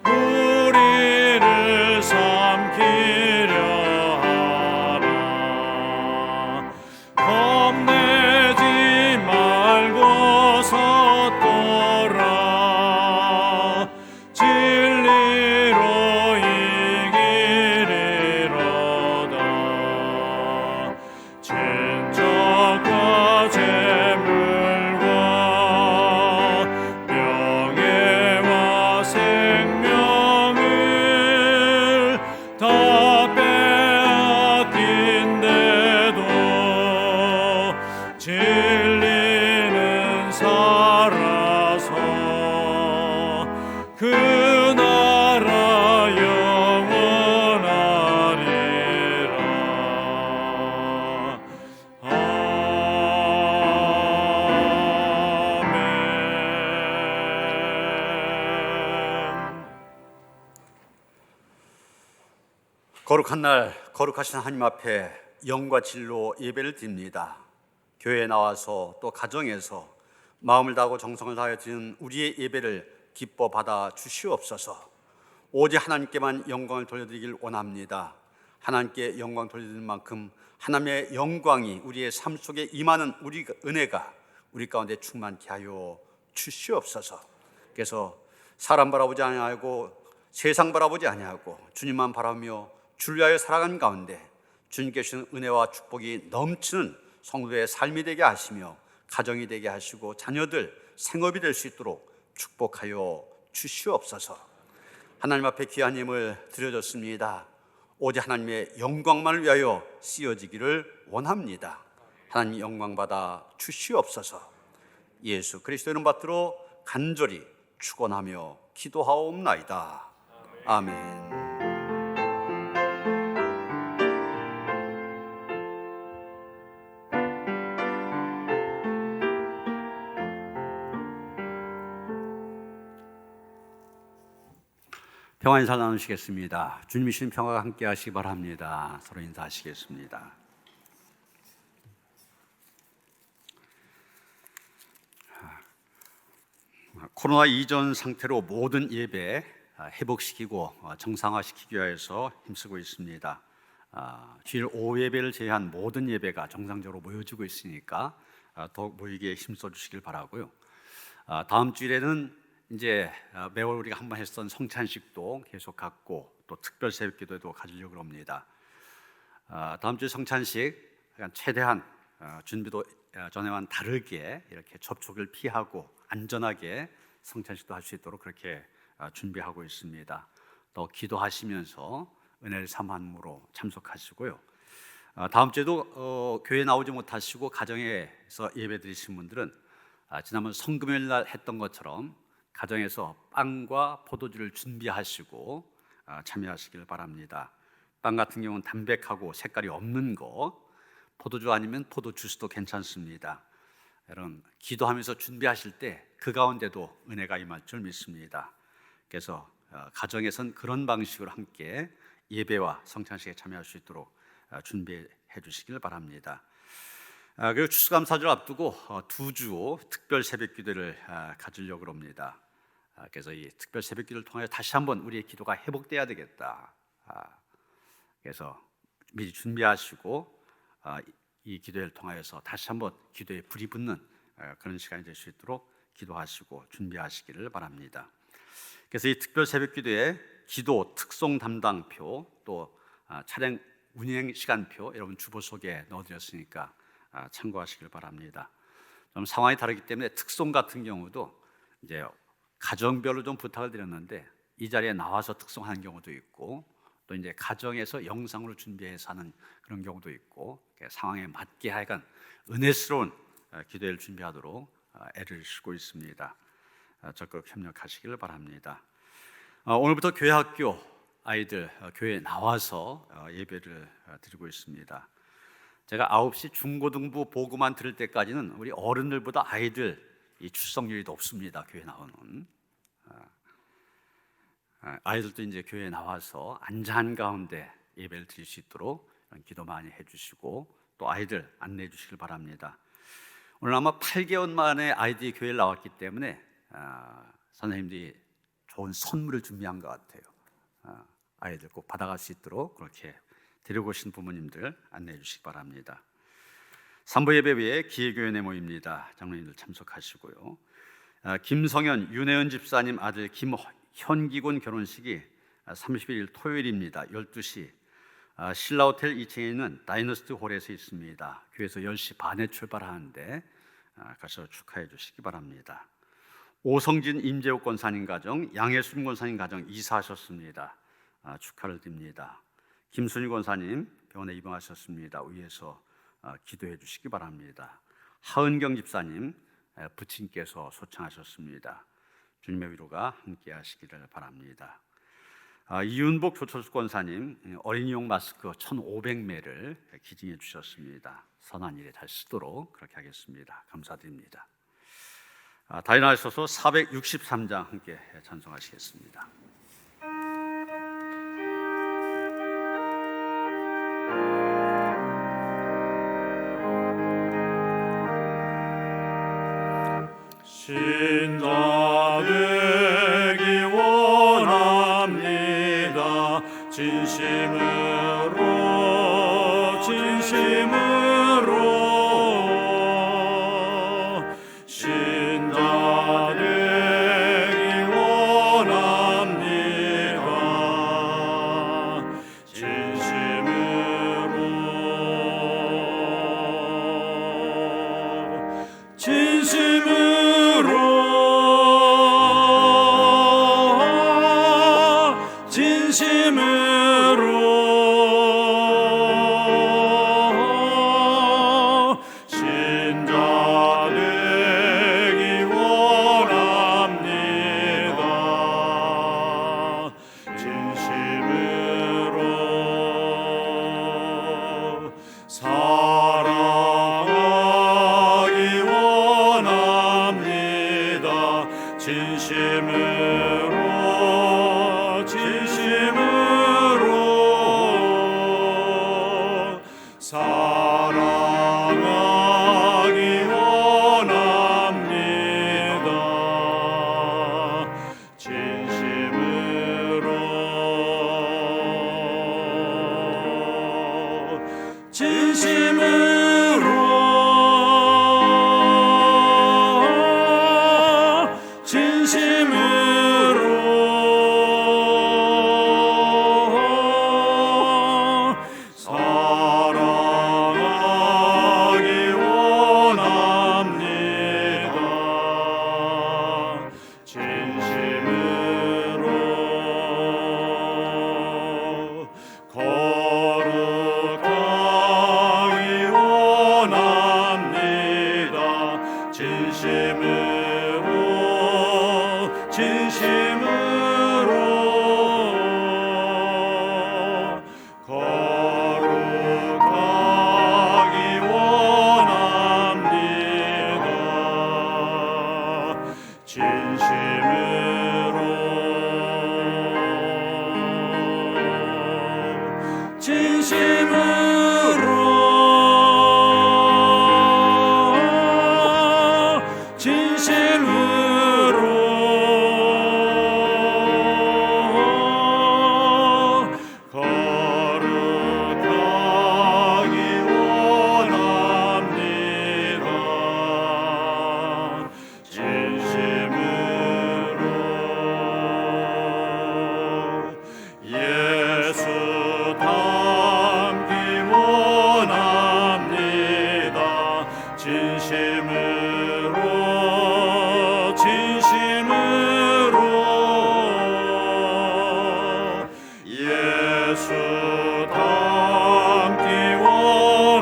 우리를 삼키려 거룩한 날, 거룩하신 하나님 앞에 영과 진로 예배를 드립니다. 교회에 나와서 또 가정에서 마음을 다하고 정성을 다하여 드리는 우리의 예배를 기뻐 받아 주시옵소서. 오직 하나님께만 영광을 돌려드리길 원합니다. 하나님께 영광 돌려드리는 만큼 하나님의 영광이 우리의 삶 속에 임하는 우리 은혜가 우리 가운데 충만케 하여 주시옵소서. 그래서 사람 바라보지 아니하고 세상 바라보지 아니하고 주님만 바라며 주를 위하여 살아가는 가운데 주님께 주시는 은혜와 축복이 넘치는 성도의 삶이 되게 하시며 가정이 되게 하시고 자녀들 생업이 될 수 있도록 축복하여 주시옵소서. 하나님 앞에 귀한 힘을 드려줬습니다. 오직 하나님의 영광만을 위하여 쓰여지기를 원합니다. 하나님 영광 받아 주시옵소서. 예수 그리스도 이름 받들어 간절히 축원하며 기도하옵나이다. 아멘. 평안 인사 나누시겠습니다. 주님이 주신 평화가 함께 하시기 바랍니다. 서로 인사하시겠습니다. 코로나 이전 상태로 모든 예배 회복시키고 정상화시키기 위해서 힘쓰고 있습니다. 주일 오후 예배를 제외한 모든 예배가 정상적으로 모여지고 있으니까 더욱 모이기에 힘써 주시길 바라고요. 다음 주일에는 이제 매월 우리가 한번 했던 성찬식도 계속 갖고 또 특별 새벽기도도 가지려고 합니다. 다음 주 성찬식 최대한 준비도 전에와는 다르게 이렇게 접촉을 피하고 안전하게 성찬식도 할 수 있도록 그렇게 준비하고 있습니다. 또 기도하시면서 은혜를 삼함으로 참석하시고요. 다음 주에도 교회 나오지 못하시고 가정에서 예배 드리신 분들은 지난번 성금요일 날 했던 것처럼 가정에서 빵과 포도주를 준비하시고 참여하시길 바랍니다. 빵 같은 경우는 담백하고 색깔이 없는 거, 포도주 아니면 포도 주스도 괜찮습니다. 여러분 기도하면서 준비하실 때 그 가운데도 은혜가 임할 줄 믿습니다. 그래서 가정에선 그런 방식으로 함께 예배와 성찬식에 참여할 수 있도록 준비해 주시길 바랍니다. 그리고 추수감사절 앞두고 2주 특별 새벽기도를 가지려고 합니다. 그래서 이 특별 새벽기도를 통해 다시 한번 우리의 기도가 회복돼야 되겠다. 그래서 미리 준비하시고 이 기도를 통하여서 다시 한번 기도에 불이 붙는 그런 시간이 될 수 있도록 기도하시고 준비하시기를 바랍니다. 그래서 이 특별 새벽기도에 기도 특송 담당표 또 차량 운행 시간표 여러분 주보 속에 넣어드렸으니까 참고하시길 바랍니다. 좀 상황이 다르기 때문에 특송 같은 경우도 이제 가정별로 좀 부탁을 드렸는데 이 자리에 나와서 특송하는 경우도 있고 또 이제 가정에서 영상으로 준비해서 하는 그런 경우도 있고 상황에 맞게 하여간 은혜스러운 기도를 준비하도록 애를 쓰고 있습니다. 적극 협력하시기를 바랍니다. 오늘부터 교회 학교 아이들 교회에 나와서 예배를 드리고 있습니다. 제가 9시 중고등부 보고만 들을 때까지는 우리 어른들보다 아이들 이 출석률이 높습니다. 교회 나오는 아이들도 이제 교회에 나와서 안전 가운데 예배를 드릴 수 있도록 기도 많이 해주시고 또 아이들 안내해 주시길 바랍니다. 오늘 아마 8개월 만에 아이들이 교회에 나왔기 때문에 선생님들이 좋은 선물을 준비한 것 같아요. 아이들 꼭 받아갈 수 있도록 그렇게 데리고 오신 부모님들 안내해 주시기 바랍니다. 3부 예배 외에 기회교연회 모입니다. 장로님들 참석하시고요. 김성현, 윤혜은 집사님 아들 김현기군 결혼식이 31일 토요일입니다. 12시 신라호텔 2층에 있는 다이너스티 홀에서 있습니다. 교회에서 10시 반에 출발하는데 가서 축하해 주시기 바랍니다. 오성진 임재욱 권사님 가정, 양혜순 권사님 가정 이사하셨습니다. 축하를 드립니다. 김순희 권사님 병원에 입원하셨습니다. 위에서 기도해 주시기 바랍니다. 하은경 집사님 부친께서 소청하셨습니다. 주님의 위로가 함께 하시기를 바랍니다. 이윤복 조철수 권사님 어린이용 마스크 1,500매를 기증해 주셨습니다. 선한 일에 잘 쓰도록 그렇게 하겠습니다. 감사드립니다. 다 일어나셔서 463장 함께 찬송하시겠습니다. 신자 되기 원합니다. 진심으로 신자 되기 원합니다. 신자 되기 원합니다. 진심으로 사랑하기 원합니다. 진심으로 사랑하기 원합니다. 사랑하기 원합니다. 진심으로 거룩하기 원합니다. 진심으로 거룩하기 원합니다. 거룩하기 원합니다. 진심으로 예수 닮기 원합니다. 진심으로 예수 닮기 원합니다.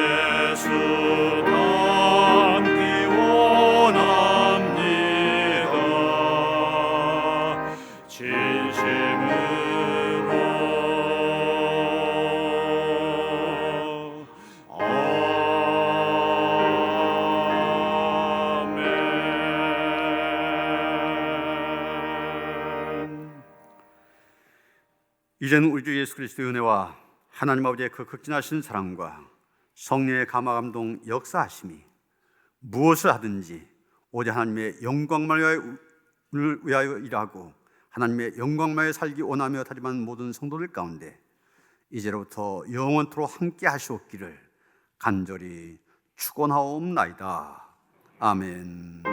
예수 닮기 원합니다. 진심으로 아멘. 이제는 우리 주 예수 그리스도의 은혜와 하나님 아버지의 그 극진하신 사랑과 성령의 감화감동 역사하심이 무엇을 하든지 오직 하나님의 영광만을 위하여 일하고 하나님의 영광만을 살기 원하며 다짐하는 모든 성도들 가운데 이제로부터 영원토록 함께 하시옵기를 간절히 축원하옵나이다. 아멘.